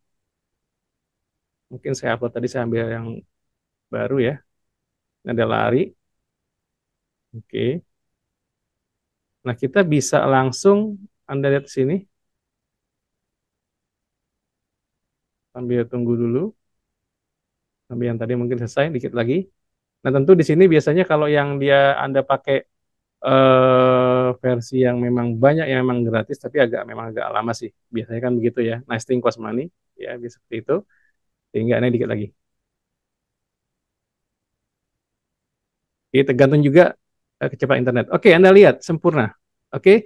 Mungkin saya upload tadi, saya ambil yang baru ya. Ini ada lari. Oke. Nah, kita bisa langsung, Anda lihat di sini, sambil tunggu dulu, sambil yang tadi mungkin selesai, dikit lagi. Nah, tentu di sini biasanya kalau yang dia Anda pakai versi yang memang banyak, yang memang gratis, tapi memang agak lama sih. Biasanya kan begitu ya. Nice thing cost money, ya, bisa seperti itu. Sehingga ini dikit lagi. Oke, tergantung juga kecepatan internet. Oke, Anda lihat sempurna. Oke,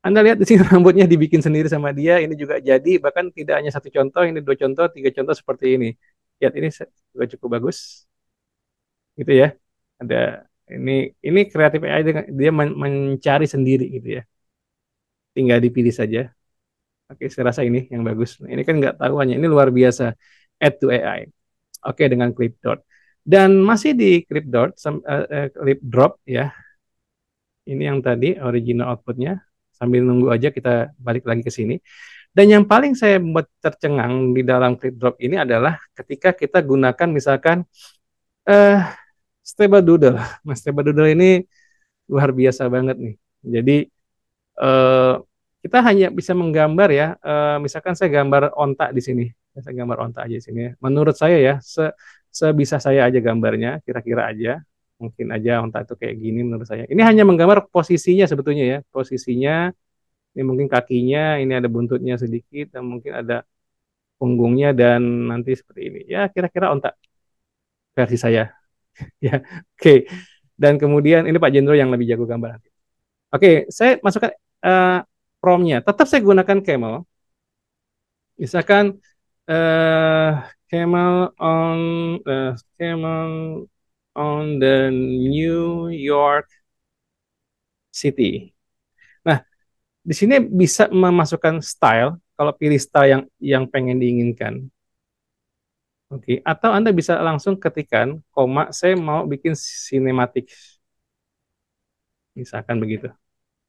Anda lihat di sini rambutnya dibikin sendiri sama dia. Ini juga jadi, bahkan tidak hanya satu contoh, ini dua contoh, tiga contoh seperti ini. Lihat ini juga cukup bagus, gitu ya. Ada ini kreatif AI, dia mencari sendiri gitu ya. Tinggal dipilih saja. Oke, saya rasa ini yang bagus. Nah, ini kan nggak tahu, hanya ini luar biasa. Add to AI. Oke, dengan Clipdot. Dan masih di Clipdot, Clipdrop ya. Ini yang tadi original outputnya. Sambil nunggu aja kita balik lagi ke sini. Dan yang paling saya buat tercengang di dalam Clipdrop ini adalah ketika kita gunakan misalkan eh Stable Doodle. Mas Stable Doodle ini luar biasa banget nih. Jadi eh, kita hanya bisa menggambar ya. Misalkan saya gambar onta di sini. Saya gambar onta aja di sini ya. Menurut saya ya, sebisa saya aja gambarnya, kira-kira aja. Mungkin aja onta itu kayak gini menurut saya. Ini hanya menggambar posisinya sebetulnya ya. Posisinya, ini mungkin kakinya, ini ada buntutnya sedikit, dan mungkin ada punggungnya, dan nanti seperti ini. Ya, kira-kira onta versi saya. Ya, oke. Dan kemudian ini Pak Jendro yang lebih jago gambar. Oke, saya masukkan eh, promnya. Tetap saya gunakan Camel. Misalkan eh Camel on Camel on the New York City. Nah, di sini bisa memasukkan style kalau pilih style yang pengen diinginkan. Oke, atau Anda bisa langsung ketikkan koma saya mau bikin sinematik. Misalkan begitu,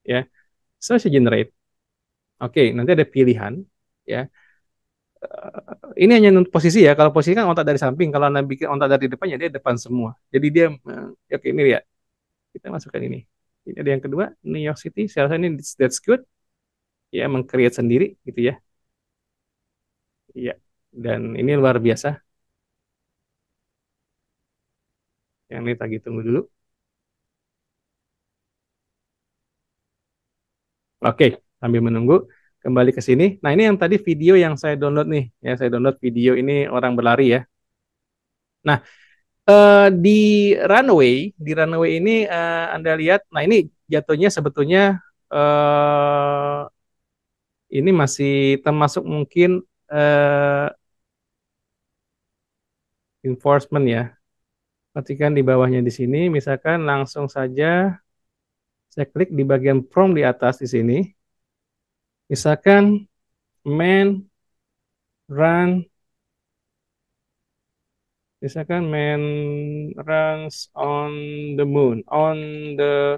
ya. So, saya generate. Oke, nanti ada pilihan, ya. Ini hanya untuk posisi ya. Kalau posisi kan otak dari samping. Kalau anda bikin otak dari depan, ya dia depan semua. Jadi dia, oke ini lihat. Kita masukkan ini. Ini ada yang kedua, New York City. Saya rasa ini that's good. Ya, meng-create sendiri gitu ya. Iya. Dan ini luar biasa. Yang ini lagi tunggu dulu. Oke, sambil menunggu kembali ke sini. Nah, ini yang tadi video yang saya download nih. Ya, saya download video ini orang berlari ya. Nah, di runway ini Anda lihat, nah ini jatuhnya sebetulnya eh, ini masih termasuk mungkin eh, enforcement ya. Perhatikan di bawahnya di sini, misalkan langsung saja saya klik di bagian prompt di atas di sini, misalkan man run, misalkan man runs on the moon, on the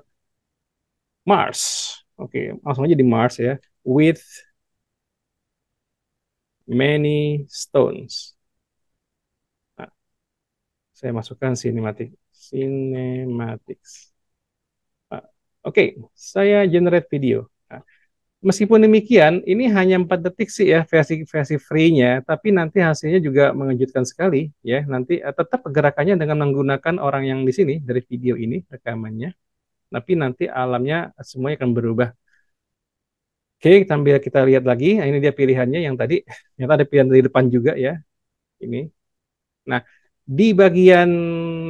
Mars. Oke, langsung aja di Mars ya, with many stones. Nah, saya masukkan cinematics. Nah, oke, saya generate video. Nah, meskipun demikian, ini hanya 4 detik sih ya versi versi free-nya, tapi nanti hasilnya juga mengejutkan sekali ya. Nanti tetap pergerakannya dengan menggunakan orang yang di sini dari video ini rekamannya, tapi nanti alamnya semuanya akan berubah. Oke, sambil kita lihat lagi, nah, ini dia pilihannya yang tadi. Ternyata ada pilihan dari depan juga ya. Ini. Nah, di bagian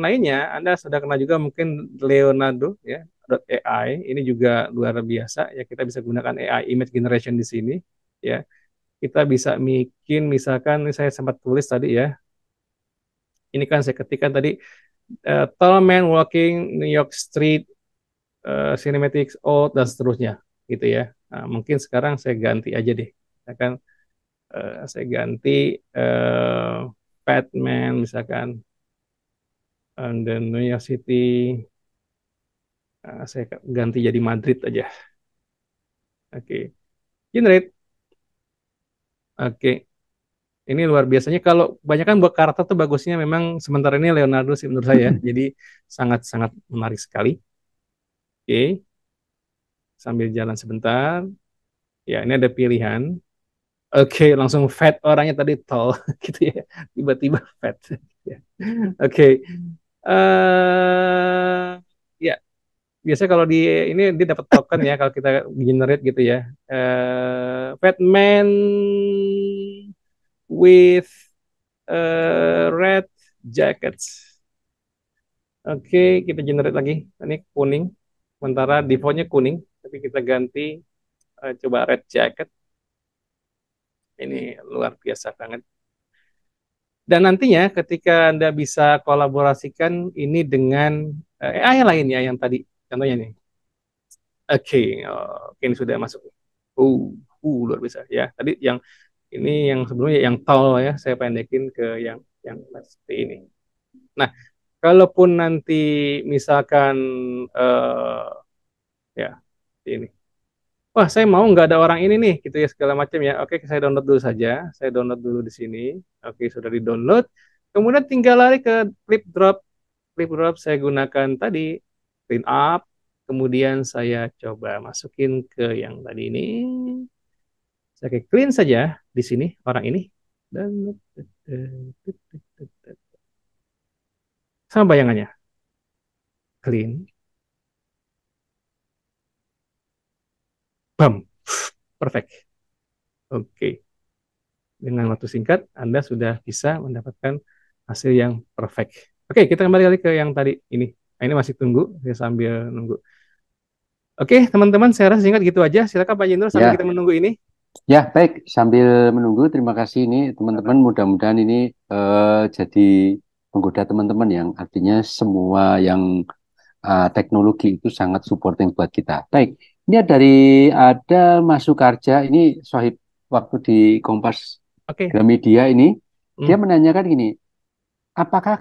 lainnya, Anda sudah kenal juga mungkin Leonardo ya, .ai. Ini juga luar biasa ya. Kita bisa gunakan AI image generation di sini ya. Kita bisa bikin misalkan ini saya sempat tulis tadi ya. Ini kan saya ketikkan tadi tall man walking New York Street, cinematics old dan seterusnya gitu ya. Nah, mungkin sekarang saya ganti aja deh. Misalkan saya ganti Batman misalkan, and then New York City. Saya ganti jadi Madrid aja. Oke, generate. Oke, Ini luar biasanya. Kalau banyak kan buat karakter tuh bagusnya memang sementara ini Leonardo sih menurut saya. Jadi sangat-sangat menarik sekali. Oke, sambil jalan sebentar. Ya, ini ada pilihan. Oke, langsung fat orangnya tadi tall gitu ya. Tiba-tiba fat. Ya. Oke. Ya, biasanya kalau di ini dia dapat token ya kalau kita generate gitu ya. Fat man with red jackets. Oke, kita generate lagi. Ini kuning. Sementara defaultnya kuning, tapi kita ganti coba red jacket. Ini luar biasa banget. Dan nantinya ketika Anda bisa kolaborasikan ini dengan AI yang lain ya, yang tadi contohnya nih. Oke, oke ini sudah masuk. Luar biasa ya. Tadi yang ini yang sebelumnya yang tall ya, saya pendekin ke yang seperti ini. Nah, kalaupun nanti misalkan ya ini, wah saya mau nggak ada orang ini nih, gitu ya segala macam ya. Oke, saya download dulu saja. Saya download dulu di sini. Oke, sudah di-download. Kemudian tinggal lari ke clip drop. Clip drop saya gunakan tadi clean up. Kemudian saya coba masukin ke yang tadi ini. Saya kayak clean saja di sini orang ini dan sama bayangannya clean, bam, perfect. Oke, dengan waktu singkat Anda sudah bisa mendapatkan hasil yang perfect. Oke, kita kembali lagi ke yang tadi ini. Nah, ini masih tunggu, saya sambil nunggu. Oke, teman-teman, saya rasa singkat gitu aja. Silakan Pak Jendro sambil kita Ya, menunggu ini. ya baik. Sambil menunggu, terima kasih ini teman-teman. Mudah-mudahan ini jadi menggoda teman-teman yang artinya semua yang teknologi itu sangat supporting buat kita. Baik, ini ada Mas Sukarja. Ini Sohib waktu di Kompas Oke. Gramedia ini. Hmm. Dia menanyakan gini, apakah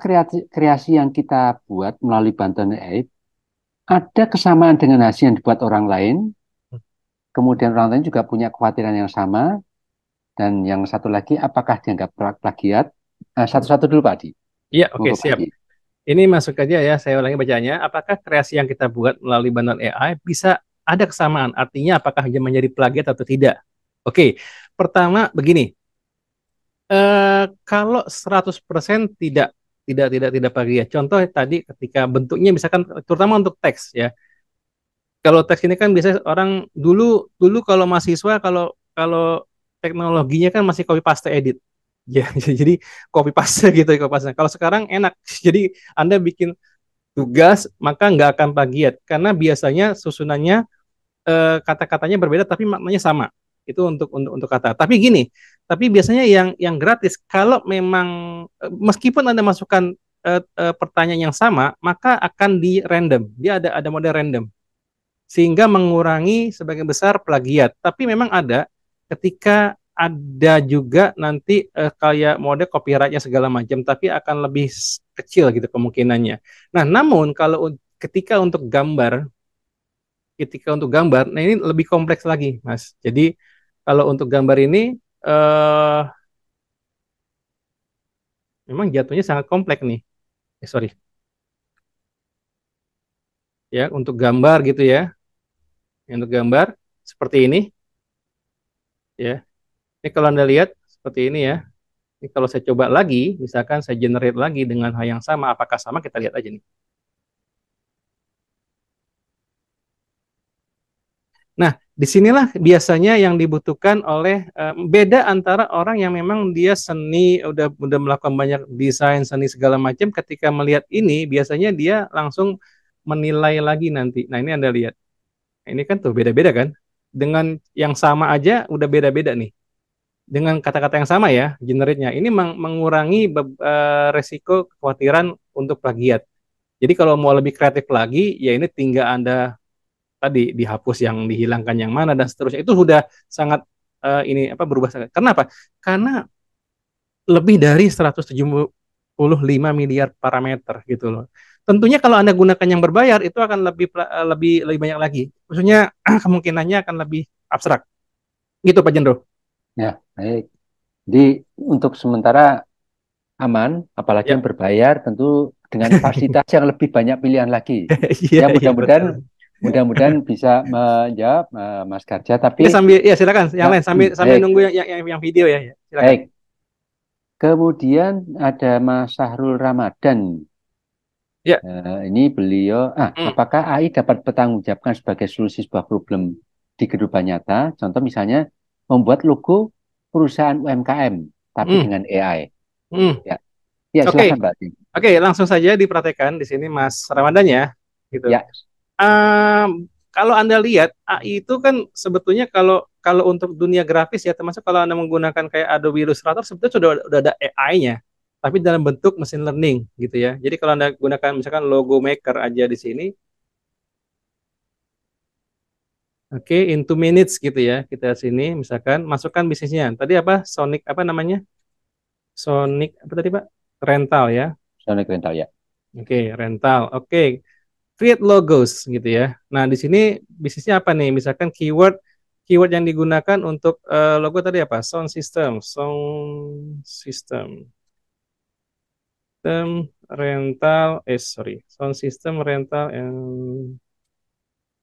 kreasi yang kita buat melalui bantuan AI ada kesamaan dengan hasil yang dibuat orang lain? Kemudian orang lain juga punya kekhawatiran yang sama. Dan yang satu lagi, apakah dianggap plagiat? Satu-satu dulu Pak Adi. Iya, oke, Monggo Pak siap. Adi. Ini masuk aja ya, saya ulangi bacanya. Apakah kreasi yang kita buat melalui bantuan AI bisa ada kesamaan? Artinya apakah dia menjadi plagiat atau tidak? Oke, pertama begini. Kalau 100% tidak plagiat. Contoh tadi ketika bentuknya misalkan terutama untuk teks ya. Kalau teks ini kan biasanya orang dulu dulu kalau mahasiswa kalau kalau teknologinya kan masih copy paste edit. Ya, jadi copy paste gitu copy paste. Kalau sekarang enak. Jadi Anda bikin tugas maka nggak akan plagiat karena biasanya susunannya kata-katanya berbeda tapi maknanya sama. Itu untuk kata. Tapi gini, tapi biasanya yang gratis kalau memang meskipun Anda masukkan pertanyaan yang sama, maka akan di random. Dia ada mode random sehingga mengurangi sebagian besar plagiat. Tapi memang ada ketika ada juga nanti kayak mode copyrightnya segala macam, tapi akan lebih kecil gitu kemungkinannya. Nah, namun kalau ketika untuk gambar, nah ini lebih kompleks lagi, Mas. Jadi kalau untuk gambar ini eh, memang jatuhnya sangat kompleks nih. Sorry, ya untuk gambar gitu ya. Untuk gambar seperti ini, ya. Ini kalau Anda lihat seperti ini ya. Ini kalau saya coba lagi, misalkan saya generate lagi dengan hal yang sama, apakah sama? Kita lihat aja nih. Nah, disinilah biasanya yang dibutuhkan oleh beda antara orang yang memang dia seni, udah melakukan banyak desain seni segala macam, ketika melihat ini biasanya dia langsung menilai lagi nanti. Nah, ini Anda lihat. Nah, ini kan tuh beda-beda kan? Dengan yang sama aja udah beda-beda nih. Dengan kata-kata yang sama ya, generate-nya. Ini mengurangi resiko kekhawatiran untuk plagiat. Jadi kalau mau lebih kreatif lagi, ya ini tinggal Anda tadi dihapus yang dihilangkan yang mana dan seterusnya. Itu sudah sangat ini apa berubah sangat. Kenapa? Karena lebih dari 175 miliar parameter gitu loh. Tentunya kalau Anda gunakan yang berbayar itu akan lebih banyak lagi. Maksudnya kemungkinannya akan lebih abstrak. Gitu Pak Jendro. Ya, baik. Jadi untuk sementara aman, apalagi Ya. yang berbayar tentu dengan fasilitas yang lebih banyak pilihan lagi. Iya, Ya iya mudah-mudahan betul. mudah-mudahan bisa menjawab Mas Karja. Tapi Ini sambil ya silakan yang ya, lain sambil sambil baik nunggu yang video ya. Ya. Silakan. baik. Kemudian ada Mas Sahrul Ramadan. Ya. Ini beliau, Hmm. apakah AI dapat bertanggungjawabkan sebagai solusi sebuah problem di kehidupan nyata? Contoh misalnya membuat logo perusahaan UMKM, tapi Hmm. dengan AI. Hmm. Ya, ya Oke. silakan Mbak. Oke, langsung saja dipraktekkan di sini Mas Ramadan ya. Gitu. Ya, Kalau Anda lihat AI itu kan sebetulnya kalau kalau untuk dunia grafis ya termasuk kalau Anda menggunakan kayak Adobe Illustrator sebetulnya sudah ada AI-nya tapi dalam bentuk mesin learning gitu ya. Jadi kalau Anda gunakan misalkan logo maker aja di sini, oke, in 2 minutes gitu ya. Kita sini misalkan masukkan bisnisnya. Tadi apa? Sonic apa namanya? Sonic apa tadi, Pak? Rental ya. Sonic Rental ya. Oke, rental. Oke, create logos gitu ya. Nah, di sini bisnisnya apa nih? Misalkan keyword keyword yang digunakan untuk logo tadi apa? Sound system, rental, sorry, sound system rental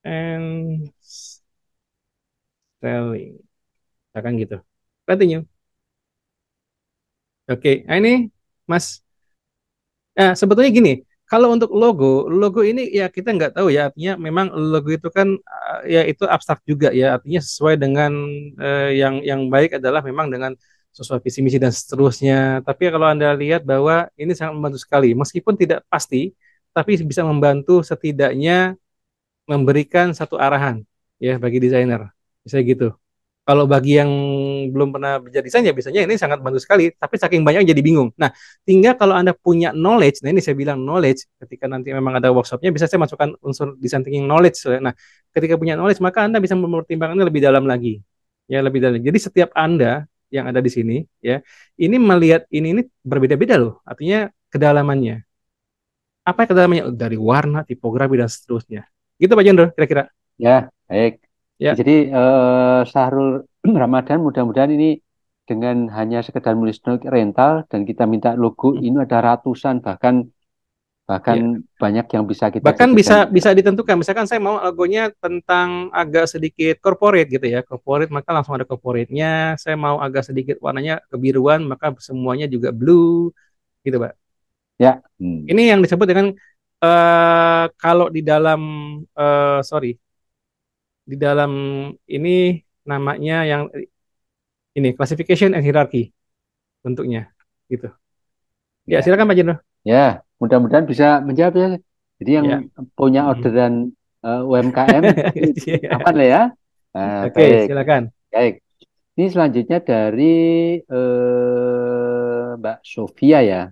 and selling. Misalkan gitu. Continue. Oke, nah ini Mas. Sebetulnya gini, kalau untuk logo ini ya kita nggak tahu ya. Artinya memang logo itu kan ya itu abstrak juga ya. Artinya sesuai dengan yang baik adalah memang dengan sesuai visi misi dan seterusnya. Tapi kalau Anda lihat bahwa ini sangat membantu sekali, meskipun tidak pasti, tapi bisa membantu setidaknya memberikan satu arahan ya bagi desainer. Bisa gitu. Kalau bagi yang belum pernah belajar desain ya biasanya ini sangat bantu sekali, tapi saking banyaknya jadi bingung. Nah, tinggal kalau Anda punya knowledge, nah ini saya bilang knowledge, ketika nanti memang ada workshopnya bisa saya masukkan unsur design thinking knowledge. Nah, ketika punya knowledge maka Anda bisa mempertimbangkannya lebih dalam lagi. Ya, lebih dalam. Jadi setiap Anda yang ada di sini ya, ini melihat ini berbeda-beda loh. Artinya kedalamannya. Apa kedalamannya? Dari warna, tipografi dan seterusnya. Gitu Pak Jendro, kira-kira. Ya, baik. Ya. Jadi Sahrul Ramadan mudah-mudahan ini dengan hanya sekedar menulis Sonic Rental dan kita minta logo Hmm. ini ada ratusan bahkan bahkan Ya. banyak yang bisa kita Bahkan jadikan. bisa bisa ditentukan, misalkan saya mau logonya tentang agak sedikit corporate gitu ya, corporate maka langsung ada corporate-nya. Saya mau agak sedikit warnanya kebiruan, maka semuanya juga blue gitu, Pak. Ya, Ini yang disebut dengan kalau di dalam sorry, di dalam ini namanya yang ini classification and hierarchy bentuknya gitu. Ya, ya. silakan Pak Jeno. Ya, mudah-mudahan bisa menjawab ya. Jadi yang Ya. punya Mm. orderan UMKM aman lah ya. Oke, Baik, silakan. baik. Ini selanjutnya dari Mbak Sofia ya. Ya,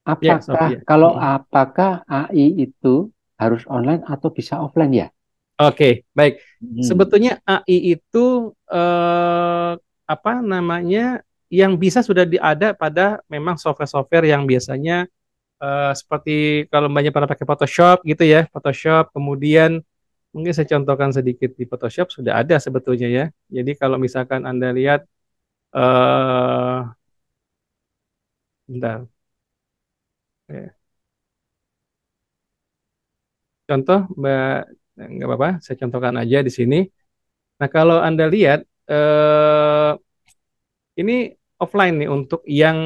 Apakah Sophia. kalau Mm. apakah AI itu harus online atau bisa offline ya? Oke, baik. Hmm. Sebetulnya AI itu apa namanya yang bisa sudah ada pada memang software-software yang biasanya seperti kalau banyak pada pakai Photoshop gitu ya, Photoshop. Kemudian mungkin saya contohkan sedikit di Photoshop sudah ada sebetulnya ya. Jadi kalau misalkan Anda lihat, bentar, ya. Contoh Mbak, nggak apa-apa, saya contohkan aja di sini. Nah kalau Anda lihat ini offline nih untuk yang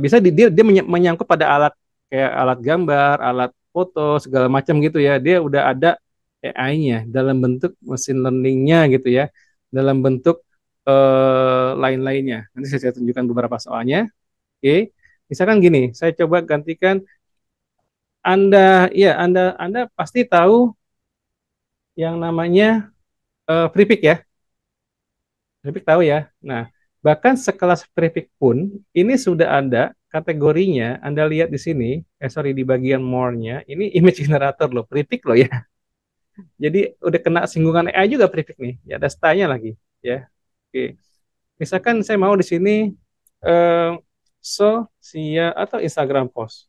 bisa dia menyangkut pada alat kayak alat gambar, alat foto segala macam gitu ya. Dia udah ada AI-nya dalam bentuk mesin learning-nya gitu ya, dalam bentuk lain-lainnya. Nanti saya tunjukkan beberapa soalnya. Oke, misalkan gini, saya coba gantikan Anda, ya Anda pasti tahu yang namanya Prefix ya. Prefix tahu ya. Nah, bahkan sekelas prefix pun ini sudah ada kategorinya. Anda lihat di sini, sorry di bagian more-nya, ini image generator loh, prefix loh ya. Jadi udah kena singgungan AI juga prefix nih. Ya ada stylenya lagi ya. Oke. Misalkan saya mau di sini eh, sosial atau Instagram post.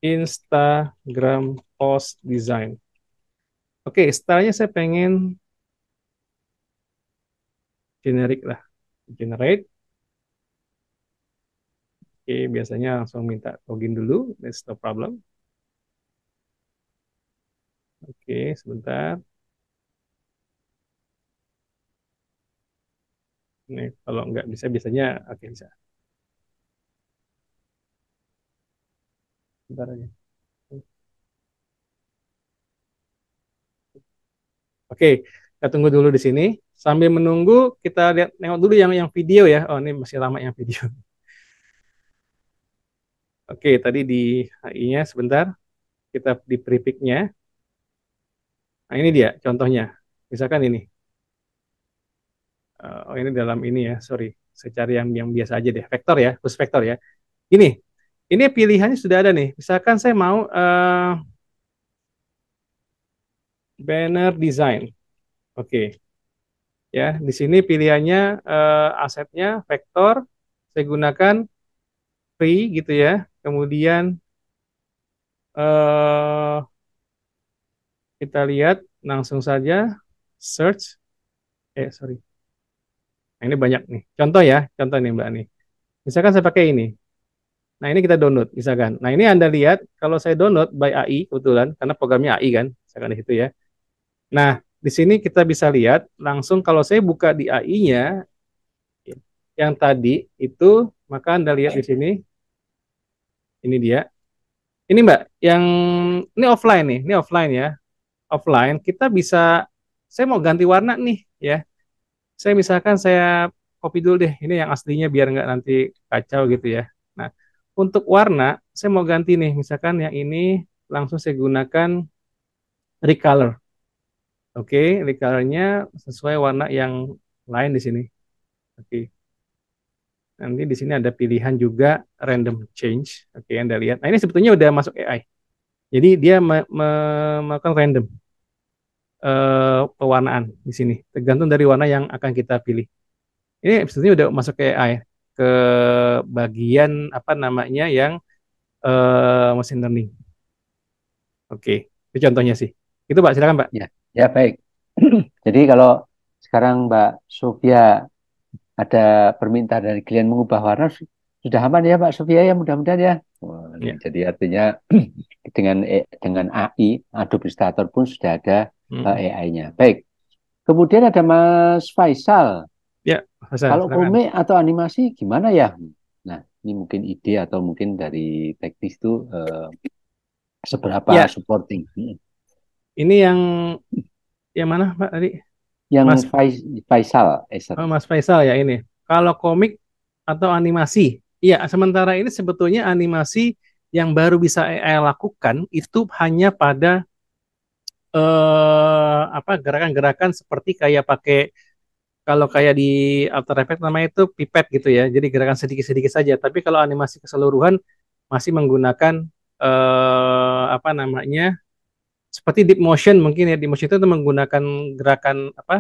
Instagram post design. Oke, stylenya saya pengen generik lah. generate. Oke, biasanya langsung minta login dulu, that's no problem. Oke, sebentar. Ini kalau nggak bisa biasanya, oke bisa. Bentar aja. Oke, kita tunggu dulu di sini. Sambil menunggu, kita lihat nengok dulu yang video ya. Oh, ini masih lama yang video. Oke, tadi di HI-nya sebentar. Kita di prefix-nya. Nah, ini dia contohnya. Misalkan ini. Oh, ini dalam ini ya. Sorry, saya cari yang biasa aja deh. Vektor ya, khusus vektor ya. Ini pilihannya sudah ada nih. Misalkan saya mau banner design. Oke, ya. Di sini pilihannya asetnya vektor. Saya gunakan free gitu ya. Kemudian eh, kita lihat langsung saja search. Sorry. Nah, ini banyak nih. Contoh ya, contoh nih Mbak nih. Misalkan saya pakai ini. Nah, ini kita download misalkan. Nah, ini Anda lihat kalau saya download by AI kebetulan karena programnya AI kan, misalkan di situ ya. Nah, di sini kita bisa lihat langsung kalau saya buka di AI-nya yang tadi itu, maka Anda lihat di sini, ini dia. Ini Mbak, yang ini offline nih, ini offline ya. Offline kita bisa, saya mau ganti warna nih ya. Saya misalkan saya copy dulu deh, ini yang aslinya biar nggak nanti kacau gitu ya. Nah, untuk warna, saya mau ganti nih, misalkan yang ini langsung saya gunakan recolor. Oke, recolornya sesuai warna yang lain di sini. Oke, nanti di sini ada pilihan juga random change. Oke, Anda lihat. Nah, ini sebetulnya udah masuk AI. Jadi dia melakukan random pewarnaan di sini, tergantung dari warna yang akan kita pilih. Ini sebetulnya udah masuk ke AI, ke bagian apa namanya yang machine learning. Oke, itu contohnya sih. Itu Pak, silakan Pak. Ya, ya baik. Jadi kalau sekarang Mbak Sofia ada permintaan dari klien mengubah warna, sudah aman ya Mbak Sofia ya, mudah-mudahan ya. Wah, Ya. jadi artinya dengan AI, Adobe Illustrator pun sudah ada AI-nya. Baik. Kemudian ada Mas Faisal. Ya, Hasan, Kalau silakan. komik atau animasi gimana ya? Nah, ini mungkin ide atau mungkin dari teknis itu seberapa Ya, supporting. ini yang mana Pak tadi? Yang Mas Faisal, Eser. Mas Faisal ya ini. Kalau komik atau animasi, iya sementara ini sebetulnya animasi yang baru bisa AI lakukan itu hanya pada apa gerakan-gerakan seperti kayak pakai kalau kayak di After Effects namanya itu pipet gitu ya. Jadi gerakan sedikit-sedikit saja. Tapi kalau animasi keseluruhan masih menggunakan apa namanya seperti deep motion mungkin ya. Deep motion itu menggunakan gerakan apa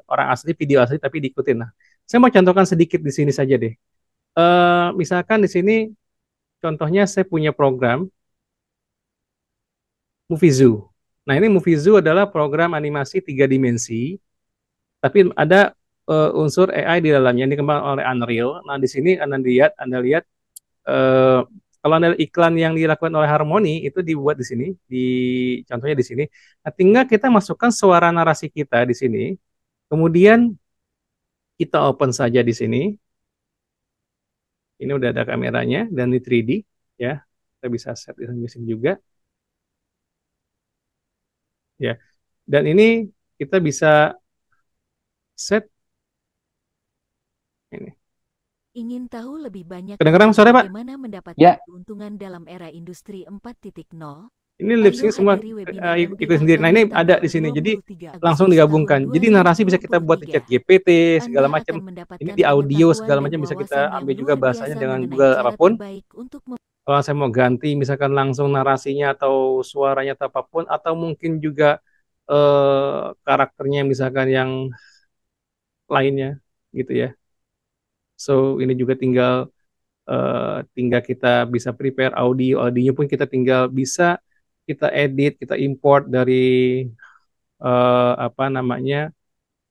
orang asli video asli tapi diikutin. Nah, saya mau contohkan sedikit di sini saja deh. Misalkan di sini contohnya saya punya program Movie Zoo. Nah, ini Movie Zoo adalah program animasi tiga dimensi, tapi ada unsur AI di dalamnya yang dikembangkan oleh Unreal. Nah, di sini Anda lihat eh, kalau Anda iklan yang dilakukan oleh Harmony itu dibuat di sini, contohnya di sini. Nah, tinggal kita masukkan suara narasi kita di sini, kemudian kita open saja di sini. Ini udah ada kameranya dan di 3D ya. Kita bisa set di sini juga ya. Dan ini kita bisa set ini. Ingin tahu lebih banyak Kedengeran tentang suara Pak? bagaimana mendapatkan Ya, keuntungan dalam era industri 4.0? Ini Ayo lipsnya semua hadiri webinar yang ikut sendiri. Nah, dilaksanakan ini ada di sini. Jadi 23 langsung Agustus tahun digabungkan. Jadi narasi bisa kita buat di chat 2023. GPT segala Anda macam. akan Ini mendapatkan di audio pengetahuan segala dan macam bisa wawasan kita yang ambil juga luar bahasanya biasa dengan mengenai Google cara apapun. terbaik untuk Kalau saya mau ganti misalkan langsung narasinya atau suaranya atau apapun atau mungkin juga karakternya misalkan yang lainnya gitu ya. So, ini juga tinggal kita bisa prepare audionya pun kita tinggal bisa kita edit, kita import dari apa namanya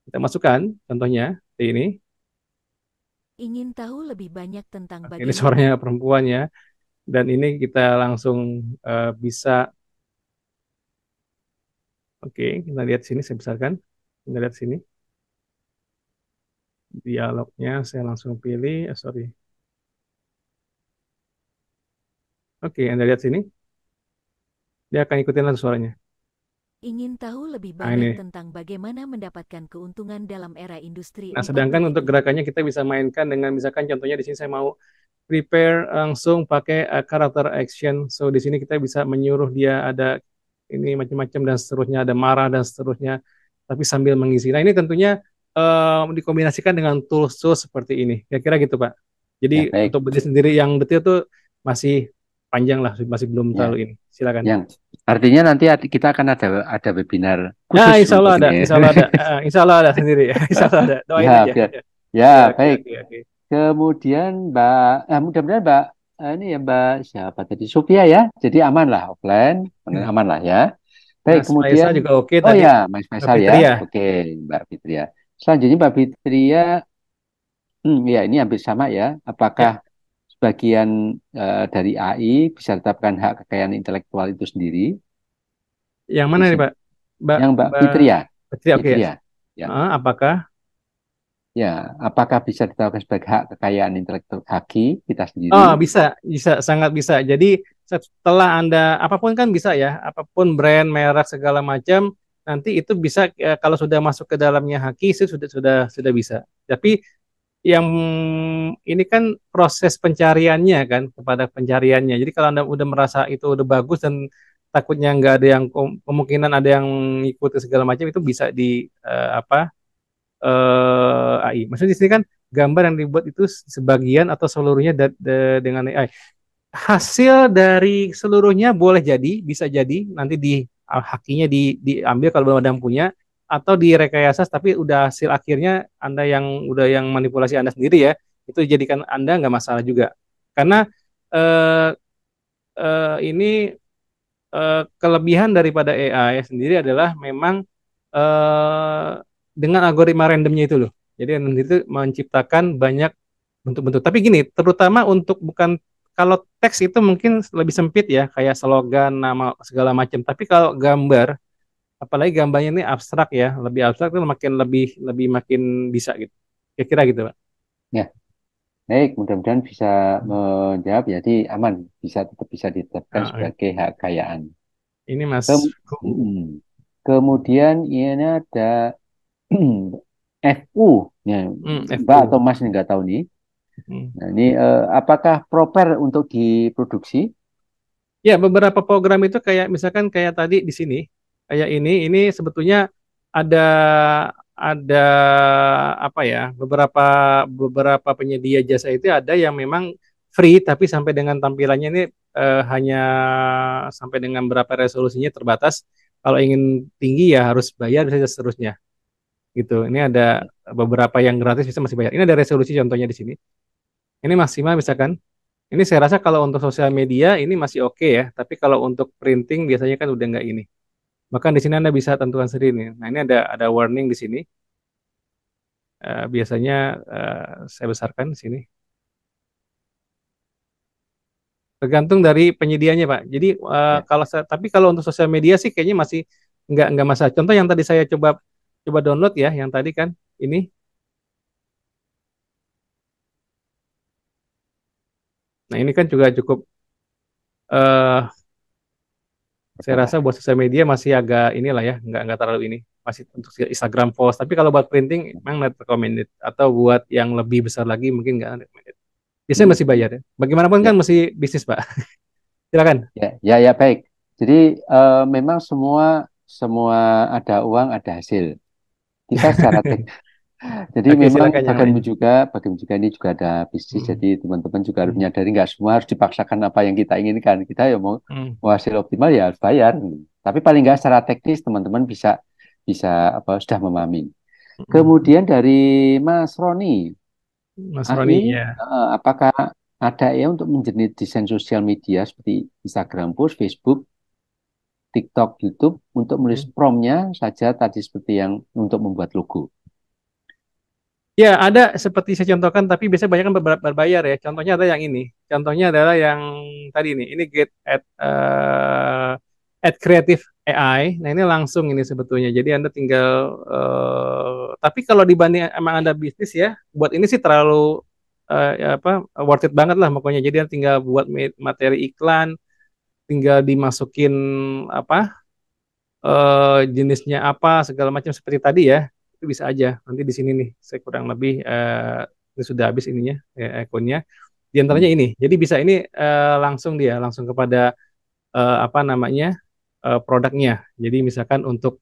kita masukkan contohnya seperti ini Ingin tahu lebih banyak tentang Oke, ini bagaimana suaranya perempuan ya. Dan ini kita langsung bisa, oke, kita lihat sini, saya besarkan. Kita lihat sini, dialognya saya langsung pilih, sorry. Oke, Anda lihat sini, dia akan ikutin langsung suaranya. ingin tahu lebih Nah, banyak ini. tentang bagaimana mendapatkan keuntungan dalam era industri Nah, 4 sedangkan untuk ini. gerakannya kita bisa mainkan dengan misalkan contohnya di sini saya mau prepare langsung pakai karakter action. So di sini kita bisa menyuruh dia ada ini macam-macam dan seterusnya, ada marah dan seterusnya, tapi sambil mengisi. Nah, ini tentunya dikombinasikan dengan tools-tools seperti ini. Kira-kira gitu, Pak. Ya, Jadi baik. untuk berdiri sendiri yang detail tuh masih panjang lah, masih belum Ya, terlalu ini. Silakan. yang artinya nanti kita akan ada webinar Ya, khusus insya Allah untuk ada, ini. insya Allah ada, insya Allah ada sendiri. Insya Allah ada. Doain Ya, aja. biar. Ya, Ya, oke, baik. oke, oke. Kemudian mudah-mudahan Mbak ini ya Mbak siapa tadi Sophia ya. Jadi aman lah offline, aman lah ya. Baik, Mas kemudian Faisal juga oke oh tadi. ya, Mas Mbak Faisal ya. Fitria. Oke, Mbak Fitria. Selanjutnya Mbak Fitria, ya ini hampir sama ya. Ya, Apakah sebagian dari AI bisa tetapkan hak kekayaan intelektual itu sendiri? yang mana nih Bisa. Pak? Mbak Yang Mbak Mbak Fitria, Fitria oke ya. Fitria. Ya, Apakah? ya. Apakah bisa ditetapkan sebagai hak kekayaan intelektual haki kita Oh, sendiri? bisa, bisa, sangat bisa. Jadi setelah Anda apapun kan bisa ya, apapun brand, merek segala macam, nanti itu bisa kalau sudah masuk ke dalamnya Haki itu sudah bisa. Tapi yang ini kan proses pencariannya kan kepada pencariannya. Jadi kalau Anda udah merasa itu udah bagus dan takutnya nggak ada yang kemungkinan ada yang ngikutin segala macam itu bisa di apa AI. Maksudnya di sini kan gambar yang dibuat itu sebagian atau seluruhnya dengan AI. Hasil dari seluruhnya boleh jadi, bisa jadi nanti di hakinya diambil kalau belum ada yang punya atau direkayasa tapi udah hasil akhirnya Anda yang udah yang manipulasi Anda sendiri ya, itu jadikan Anda nggak masalah juga. Karena eh, ini kelebihan daripada AI sendiri adalah memang eh, dengan algoritma randomnya itu loh. Jadi nanti itu menciptakan banyak bentuk-bentuk. Tapi gini, terutama untuk bukan kalau teks itu mungkin lebih sempit ya, kayak slogan, nama segala macam. Tapi kalau gambar, apalagi gambarnya ini abstrak ya, lebih abstrak itu makin lebih lebih makin bisa gitu. Kira-kira gitu, Pak. Ya, baik. Mudah-mudahan bisa menjawab. Jadi aman, tetap bisa ditetapkan Nah, oke. sebagai hak kekayaan. Ini Mas Kem- Hu. mm, Kemudian ini ada FU, ya, Mbak atau FU. Mas ini nggak tahu nih. Hmm. Nah, ini apakah proper untuk diproduksi? Ya, beberapa program itu kayak misalkan kayak tadi di sini, kayak ini sebetulnya ada ada apa ya, beberapa penyedia jasa itu ada yang memang free tapi sampai dengan tampilannya ini hanya sampai dengan berapa resolusinya terbatas. Kalau ingin tinggi ya harus bayar dan seterusnya gitu. Ini ada beberapa yang gratis bisa masih bayar. Ini ada resolusi contohnya di sini. Ini maksimal misalkan ini saya rasa kalau untuk sosial media ini masih oke ya, tapi kalau untuk printing biasanya kan udah nggak ini. Bahkan di sini Anda bisa tentukan sendiri nih. Nah, ini ada warning di sini. Biasanya saya besarkan di sini. Tergantung dari penyedianya, Pak. Jadi Ya, tapi kalau untuk sosial media sih kayaknya masih nggak masalah. Contoh yang tadi saya coba coba download ya, yang tadi kan ini. Nah, ini kan juga cukup eh saya rasa katakan. buat sosial media masih agak inilah ya, nggak terlalu ini. Masih untuk Instagram post. Tapi kalau buat printing memang not recommended. Atau buat yang lebih besar lagi mungkin nggak recommended. Biasanya Mm, masih bayar ya. Bagaimanapun kan ya, masih bisnis, Pak. Silakan. ya, baik. Jadi memang semua semua ada uang, ada hasil. Kita secara Jadi Oke, memang silakan yang lain. bagaimana juga ini juga ada bisnis. Hmm, Jadi teman-teman juga harus hmm, menyadari nggak semua harus dipaksakan apa yang kita inginkan. Kita ya hmm, mau hasil optimal ya harus bayar. Tapi paling nggak secara teknis teman-teman bisa bisa apa sudah memahami. hmm. Kemudian dari Mas Roni, Mas AI Roni, ya. apakah ada ya untuk menjadi desain sosial media seperti Instagram post, Facebook, TikTok, YouTube untuk menulis Hmm. promptnya saja tadi seperti yang untuk membuat logo. Ya, ada seperti saya contohkan, tapi biasanya banyak kan berbayar ya. Contohnya ada yang ini. Contohnya adalah yang tadi nih. Ini Get at Creative AI. Nah, ini langsung ini sebetulnya. Jadi Anda tinggal tapi kalau dibanding emang Anda bisnis ya, buat ini sih terlalu ya apa worth it banget lah pokoknya. Jadi Anda tinggal buat materi iklan, tinggal dimasukin apa jenisnya apa segala macam seperti tadi ya, itu bisa aja. Nanti di sini nih saya kurang lebih ini sudah habis ininya akunnya. Di antaranya Hmm. ini. Jadi bisa ini langsung dia langsung kepada apa namanya produknya. Jadi misalkan untuk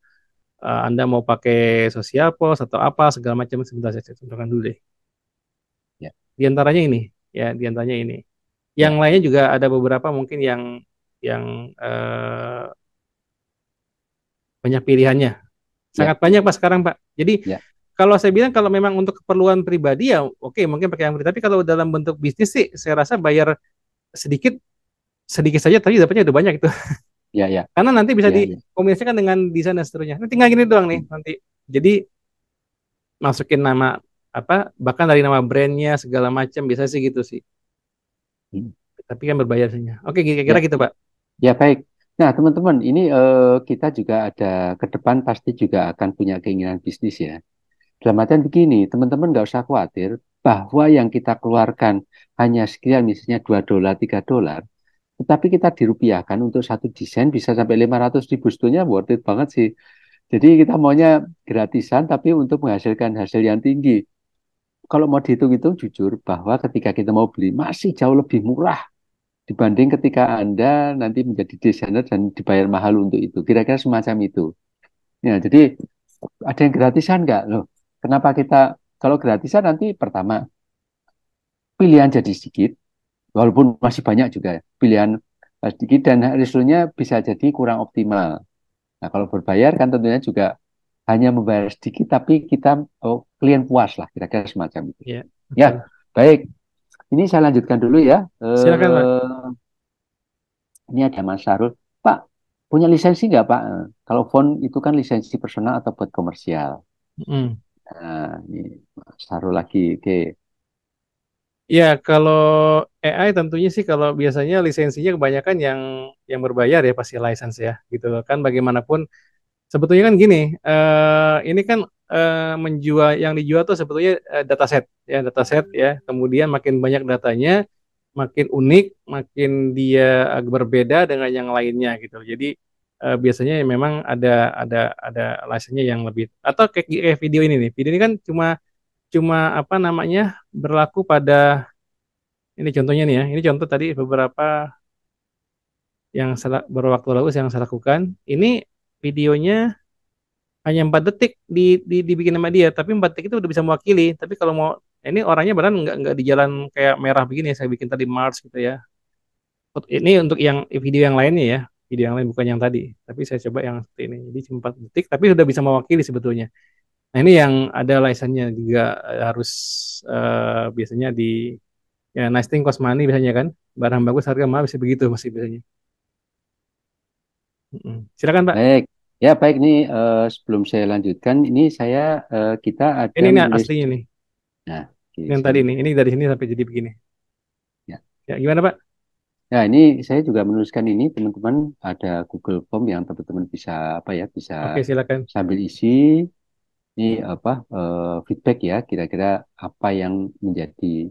Anda mau pakai sosial post atau apa segala macam, sebentar saya contohkan dulu deh. Ya, Di antaranya ini ya, di antaranya ini. Yang ya, lainnya juga ada beberapa mungkin yang eh, banyak pilihannya. ya, Sangat banyak Pak sekarang Pak. Jadi ya, kalau saya bilang kalau memang untuk keperluan pribadi ya oke mungkin pakai yang free. Tapi kalau dalam bentuk bisnis sih saya rasa bayar sedikit sedikit saja tapi dapatnya udah banyak itu. ya, ya, Karena nanti bisa ya, ya. dikombinasikan dengan desain dan seterusnya. Ini tinggal gini doang nih Hmm. nanti. Jadi masukin nama apa bahkan dari nama brandnya segala macam biasa sih gitu sih. Hmm. Tapi kan berbayar saja. Oke kira-kira Ya, gitu Pak. ya baik. Nah, teman-teman, ini kita juga ada ke depan pasti juga akan punya keinginan bisnis ya. Dalam artian begini, teman-teman nggak usah khawatir bahwa yang kita keluarkan hanya sekian, misalnya $2, $3, tetapi kita dirupiahkan untuk satu desain bisa sampai 500.000, sebetulnya worth it banget sih. Jadi kita maunya gratisan, tapi untuk menghasilkan hasil yang tinggi. Kalau mau dihitung-hitung jujur bahwa ketika kita mau beli masih jauh lebih murah dibanding ketika Anda nanti menjadi desainer dan dibayar mahal untuk itu. Kira-kira semacam itu. Ya, jadi ada yang gratisan nggak loh? Kenapa kita kalau gratisan nanti pertama pilihan jadi sedikit, walaupun masih banyak juga ya, pilihan sedikit dan hasilnya bisa jadi kurang optimal. Nah, kalau berbayar kan tentunya juga hanya membayar sedikit, tapi kita klien puas lah, kira-kira semacam itu. Ya, Ya, betul. baik. Ini saya lanjutkan dulu ya. Silakan Pak. Ini ada Mas Sarul. Pak, punya lisensi nggak Pak? Kalau phone itu kan lisensi personal atau buat komersial. Hmm. Nah, ini Mas Sarul lagi. Oke. Ya, kalau AI tentunya sih kalau biasanya lisensinya kebanyakan yang berbayar ya pasti license ya gitu loh. Kan bagaimanapun sebetulnya kan gini, ini kan menjual yang dijual tuh sebetulnya dataset ya. Kemudian makin banyak datanya, makin unik, makin dia berbeda dengan yang lainnya gitu. Jadi biasanya memang ada license-nya yang lebih atau kayak video ini nih. Video ini kan cuma cuma apa namanya berlaku pada ini contohnya nih ya. Ini contoh tadi beberapa yang beberapa waktu lalu yang saya lakukan. Ini videonya hanya 4 detik dibikin sama dia, tapi 4 detik itu udah bisa mewakili. Tapi kalau mau ini orangnya beneran nggak di jalan kayak merah begini ya, saya bikin tadi Mars gitu ya. Ini untuk yang video yang lainnya ya, video yang lain bukan yang tadi. Tapi saya coba yang seperti ini. Jadi cuma 4 detik, tapi sudah bisa mewakili sebetulnya. Nah ini yang ada license-nya juga harus biasanya di ya nice thing cost money biasanya kan. Barang bagus harga mahal bisa begitu masih biasanya. Silakan Pak. Baik. Ya, baik. Ini sebelum saya lanjutkan, ini kita ada Ini menulis. aslinya nih. Nah, oke, Yang saya tadi nih. menulis. Ini dari sini sampai jadi begini. Ya. Ya gimana Pak? Nah, ini saya juga menuliskan ini, teman-teman ada Google Form yang teman-teman bisa apa ya, bisa Oke silakan. sambil isi. Ini apa feedback ya, kira-kira apa yang menjadi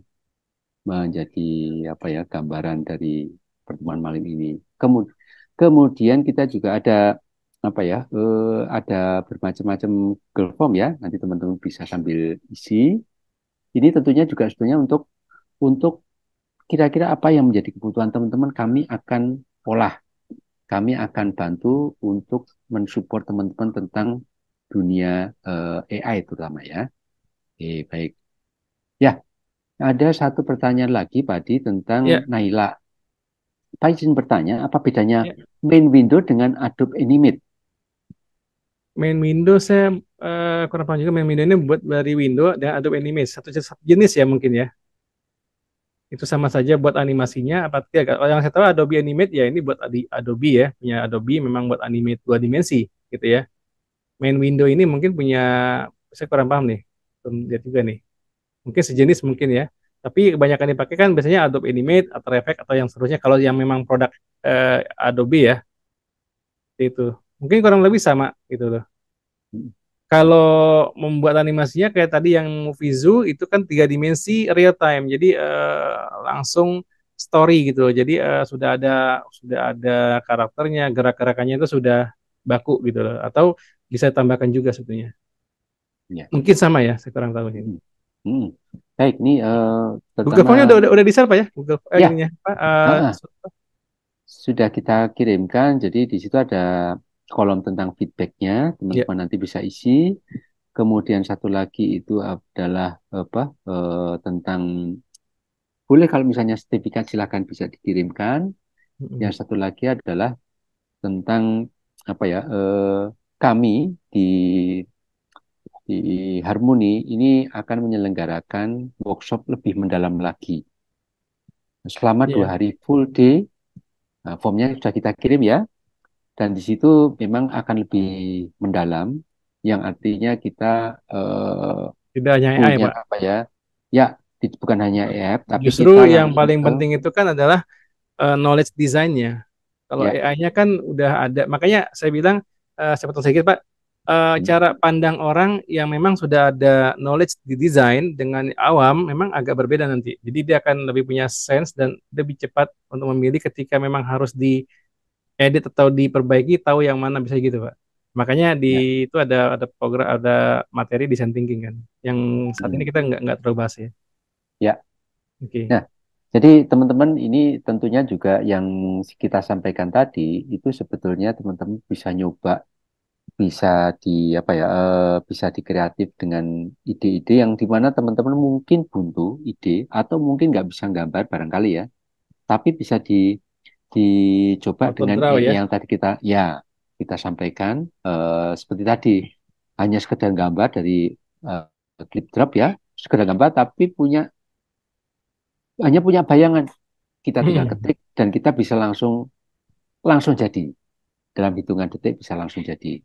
menjadi apa ya gambaran dari pertemuan malam ini. Kemudian kita juga ada apa ya ada bermacam-macam Google Form ya. Nanti teman-teman bisa sambil isi. Ini tentunya juga sebetulnya untuk kira-kira apa yang menjadi kebutuhan teman-teman kami akan olah. Kami akan bantu untuk mensupport teman-teman tentang dunia AI terutama ya. Oke, baik. Ya, ada satu pertanyaan lagi, Pak Adi, tentang Ya, Naila. Pak izin bertanya, apa bedanya ya. main window dengan Adobe Animate? Main window saya kurang paham juga main window ini buat dari window dan Adobe Animate satu jenis ya mungkin ya. Itu sama saja buat animasinya apa tidak? Kalau yang saya tahu Adobe Animate ya ini buat Adobe ya, punya Adobe memang buat animate dua dimensi gitu ya. Main window ini mungkin punya saya kurang paham nih. Belum lihat juga nih. Mungkin sejenis mungkin ya. Tapi kebanyakan dipakai kan biasanya Adobe Animate, After Effects atau yang seterusnya kalau yang memang produk Adobe ya itu. Mungkin kurang lebih sama gitu loh. Mm. Kalau membuat animasinya kayak tadi yang Movie Zoo itu kan 3 dimensi real time. Jadi langsung story gitu loh. Jadi sudah ada karakternya, gerak-gerakannya itu sudah baku gitu loh. Atau bisa tambahkan juga sebetulnya. Ya. Mungkin sama ya, saya kurang tahu ini. Mm. Mm. Baik, ini Google terutama Form-nya udah di-share Pak ya? Google ya, ininya apa? sudah kita kirimkan. Jadi di situ ada kolom tentang feedbacknya, Ya. teman-teman nanti bisa isi. Kemudian satu lagi itu adalah apa tentang boleh kalau misalnya sertifikat silakan bisa dikirimkan. Mm-mm. Yang satu lagi adalah tentang apa ya kami di di Harmoni ini akan menyelenggarakan workshop lebih mendalam lagi selama dua Ya. hari full day. Nah, formnya sudah kita kirim ya. Dan di situ memang akan lebih mendalam, yang artinya kita Tidak hanya AI punya Pak. apa ya, ya bukan hanya EF, tapi kita Justru yang langsung paling ke penting itu kan adalah knowledge design-nya. Kalau ya, AI-nya kan udah ada. Makanya saya bilang, saya potong sedikit Pak, hmm, cara pandang orang yang memang sudah ada knowledge di desain dengan awam memang agak berbeda nanti. Jadi dia akan lebih punya sense dan lebih cepat untuk memilih ketika memang harus diedit atau diperbaiki, tahu yang mana bisa gitu Pak. Makanya ya, itu ada program, ada materi design thinking kan, yang saat ini hmm, kita nggak terlalu bahas ya. ya. Oke. Nah, jadi teman-teman ini tentunya juga yang kita sampaikan tadi itu sebetulnya teman-teman bisa nyoba, bisa di apa ya, bisa dikreatif dengan ide-ide yang dimana teman-teman mungkin buntu ide atau mungkin nggak bisa gambar barangkali ya, tapi bisa dicoba Auto dengan draw AI ya. yang tadi kita sampaikan seperti tadi hanya sekedar gambar dari eh, clip drop ya, sekedar gambar tapi hanya punya bayangan, kita tinggal ketik dan kita bisa langsung langsung jadi dalam hitungan detik bisa langsung jadi.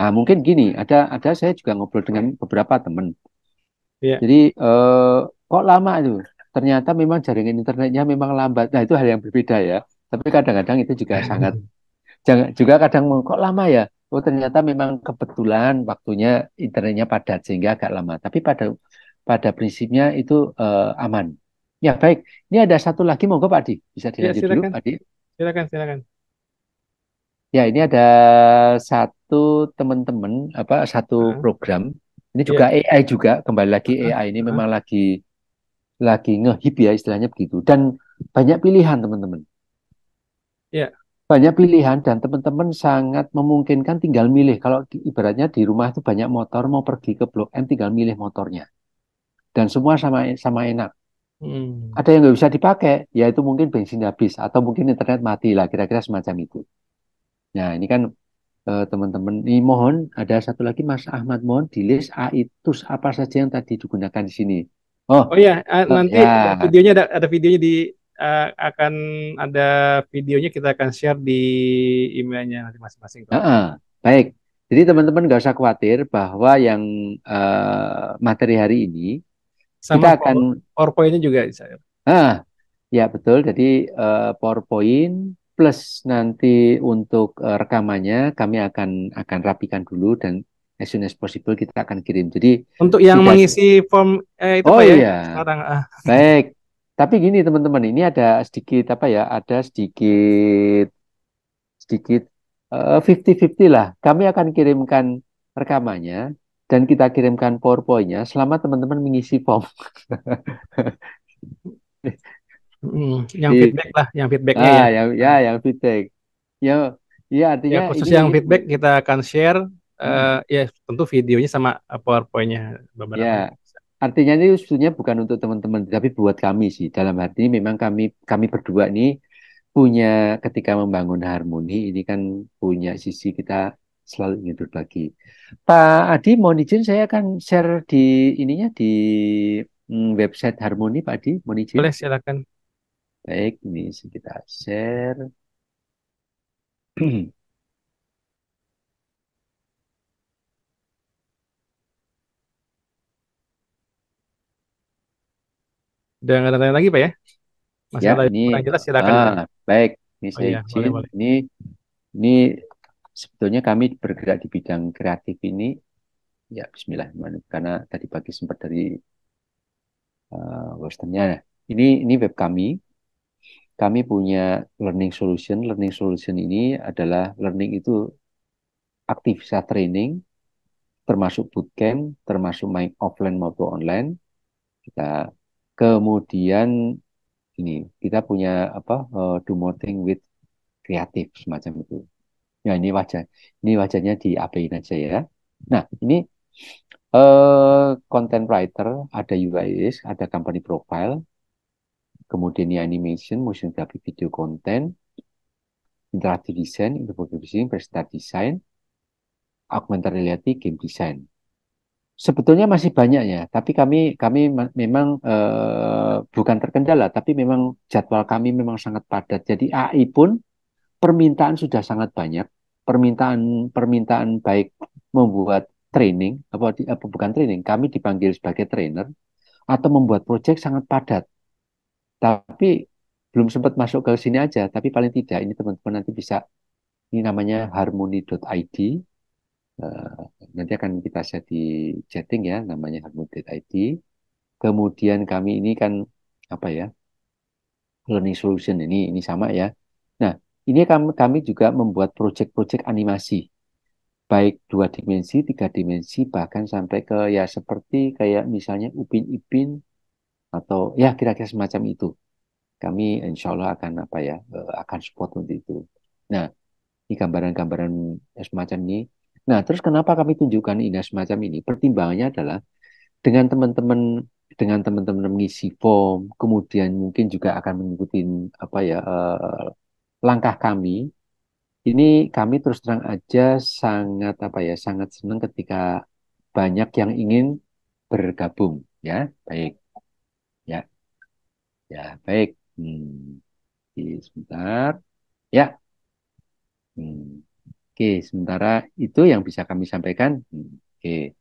Nah, mungkin gini, ada saya juga ngobrol dengan beberapa teman. Ya. Jadi kok lama itu? Ternyata memang jaringan internetnya memang lambat. Nah, itu hal yang berbeda ya. Tapi kadang-kadang itu juga sangat jangan juga kadang kok lama ya. Oh, ternyata memang kebetulan waktunya internetnya padat sehingga agak lama. Tapi pada pada prinsipnya itu aman. Ya, baik. Ini ada satu lagi monggo Pak Adi. Bisa Ya, dilanjut dulu silakan. Pak Adi. Silakan, silakan. Ya, ini ada satu teman-teman apa satu Ah, program. Ini juga iya. AI juga, kembali lagi Ah, AI ini ah. memang lagi ngehip ya istilahnya begitu. Dan banyak pilihan teman-teman. Iya. Banyak pilihan dan teman-teman sangat memungkinkan tinggal milih. Kalau ibaratnya di rumah itu banyak motor mau pergi ke Blok M tinggal milih motornya. Dan semua sama sama enak. Hmm. Ada yang nggak bisa dipakai, yaitu mungkin bensin habis atau mungkin internet mati lah kira-kira semacam itu. Nah, ini kan teman-teman ini mohon ada satu lagi Mas Ahmad mohon di list AITUS apa saja yang tadi digunakan di sini. Oh, Oh ya, nanti ya, videonya ada videonya akan ada videonya kita akan share di emailnya nanti masing-masing kok. heeh. Baik. Jadi teman-teman nggak usah khawatir bahwa yang materi hari ini kita Sama akan PowerPoint-nya juga bisa. ah ya betul. Jadi PowerPoint plus nanti untuk rekamannya kami akan rapikan dulu dan as soon as possible kita akan kirim. Jadi Untuk yang tidak mengisi form itu oh Pak ya iya. sekarang. Baik, tapi gini teman-teman, ini ada sedikit apa ya? Ada sedikit sedikit 50-50 lah. Kami akan kirimkan rekamannya dan kita kirimkan PowerPoint-nya selama teman-teman mengisi form. Yang Di, feedback lah, yang feedbacknya ya. yang feedback. Ya, ya Ya artinya khusus ini yang feedback kita akan share hmm, ya tentu videonya sama PowerPoint-nya beberapa. ya artinya ini sebetulnya bukan untuk teman-teman, tapi buat kami sih. Dalam arti ini memang kami berdua ini punya ketika membangun harmoni ini kan punya sisi kita selalu ingin berbagi. Pak Adi, mohon izin saya akan share di ininya di website Harmoni, Pak Adi, mohon izin. Boleh silakan. Baik, ini kita share. Udah nggak ada tanya lagi Pak ya? Ya, Masalah yang ini kurang jelas silakan Pak. baik. Ini Oh saya iya, boleh izin. boleh. Ini sebetulnya kami bergerak di bidang kreatif ini. Ya, Bismillah. Karena tadi pagi sempat dari Westernnya. Nah, ini web kami. Kami punya learning solution. Learning solution ini adalah learning itu aktivitas training, termasuk bootcamp, termasuk main offline maupun online. Kita kemudian ini kita punya apa do more thing with kreatif semacam itu. Ya ini wajahnya di API aja ya. Nah ini content writer, ada UIS, ada company profile, kemudian ini animation, motion graphic, video content, interactive design, infographic design, presentation design, augmented reality, game design. Sebetulnya masih banyak ya, tapi kami memang bukan terkendala, tapi memang jadwal kami memang sangat padat. Jadi AI pun permintaan sudah sangat banyak. Permintaan permintaan baik membuat training apa bukan training, kami dipanggil sebagai trainer atau membuat proyek sangat padat. Tapi belum sempat masuk ke sini aja, tapi paling tidak ini teman-teman nanti bisa, ini namanya harmony.id. Eh, Nanti akan kita share di chatting ya, namanya harmony.id. Kemudian kami ini kan apa ya, learning solution ini sama ya. Nah, ini kami juga membuat proyek-proyek animasi, baik 2 dimensi, 3 dimensi, bahkan sampai ke ya seperti kayak misalnya Upin Ipin atau ya kira-kira semacam itu. Kami insya Allah akan apa ya, akan support untuk itu. Nah, ini gambaran-gambaran semacam ini. Nah, terus kenapa kami tunjukkan ini semacam ini? Pertimbangannya adalah dengan teman-teman mengisi form, kemudian mungkin juga akan mengikuti apa ya langkah kami. Ini kami terus terang aja sangat apa ya, sangat senang ketika banyak yang ingin bergabung. Ya, baik. Ya, ya, baik. Sebentar. Ya, oke. Sementara itu yang bisa kami sampaikan. Oke,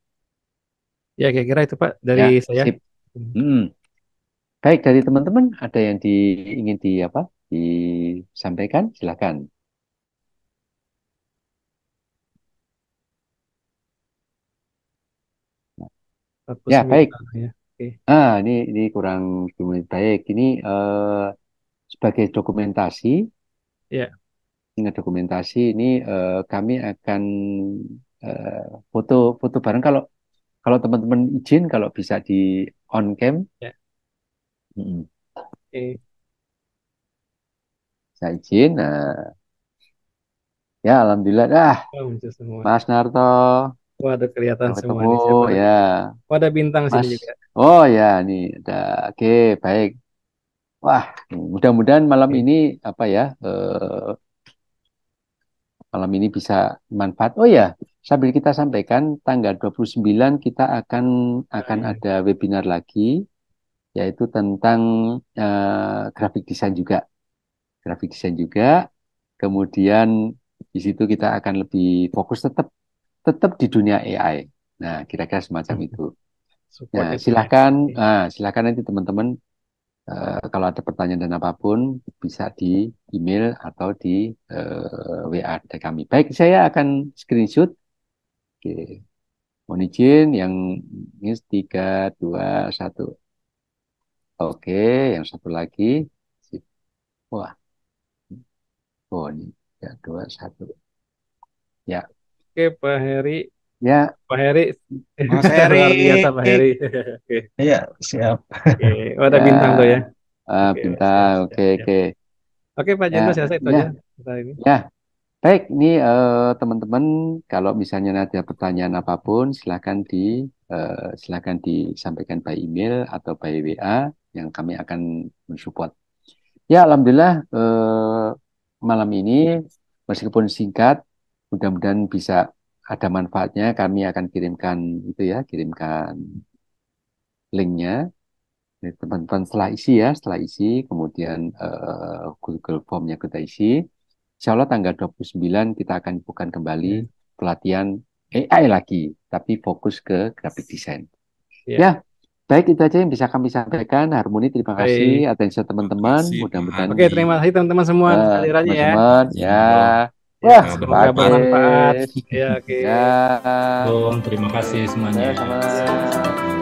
Ya kira-kira itu Pak dari ya, saya. sip. Hmm. Baik, dari teman-teman ada yang ingin apa disampaikan, silakan. Ya, 49 baik. ya. Oke. Ini kurang baik. Ini sebagai dokumentasi, Ya, ini kami akan foto foto bareng kalau kalau teman-teman izin, kalau bisa di on cam. ya. Mm-mm. Oke. Saya izin. Nah, ya alhamdulillah. Oh, muncul semua. Mas Narto, Wah, ada kelihatan udah semua ketemu nih. Siapa ya. lagi? Oh, ada bintang sini Mas. juga. Oh ya, nih ada. Oke, baik. Wah, mudah-mudahan malam Oke. ini apa ya, malam ini bisa manfaat. Oh ya, sambil kita sampaikan tanggal 29 kita Nah, akan iya. ada webinar lagi, yaitu tentang graphic design juga. Graphic design juga. Kemudian di situ kita akan lebih fokus tetap tetap di dunia AI. Nah, kira-kira semacam itu. Support Nah, itu ya. silakan, Oke. silakan nanti teman-teman kalau ada pertanyaan dan apapun bisa di email atau di WA dari kami. Baik, saya akan screenshot. Oke, mohon izin yang ini 3, 2, 1. Oke, yang satu lagi. Sip. Wah, oh ini 3, 2, 1. Ya, Oke, Pak Heri. ya, Pak Heri. Mas Heri, Luar biasa Pak Heri. Oke. iya siap. Oke. Oh, ada bintang tuh ya. ya, Oke, siap, bintang. siap, Oke, siap. oke. Oke, Pak Jendro, Ya, saya rasa itu aja ya, kali ini. ya. Baik, ini teman-teman, kalau misalnya ada pertanyaan apapun, silakan disampaikan by email atau by WA yang kami akan mensupport. Ya, alhamdulillah malam ini meskipun singkat, mudah-mudahan bisa ada manfaatnya. Kami akan kirimkan itu ya, kirimkan linknya. Jadi, teman-teman setelah isi, kemudian Google Form-nya kita isi. Insya Allah tanggal 29 kita akan bukan kembali Ya, pelatihan AI lagi, tapi fokus ke graphic design. ya. Ya, Baik, itu aja yang bisa kami sampaikan. Harmoni, terima kasih Baik. atensi Terima teman-teman. kasih, Pak Mudah-mudahan Oke, terima kasih teman-teman semua atas kehadirannya ya. teman-teman ya. Ya, Wah, semoga bermanfaat. bagus. Ya, oke. Ya, Terima kasih semuanya. sama.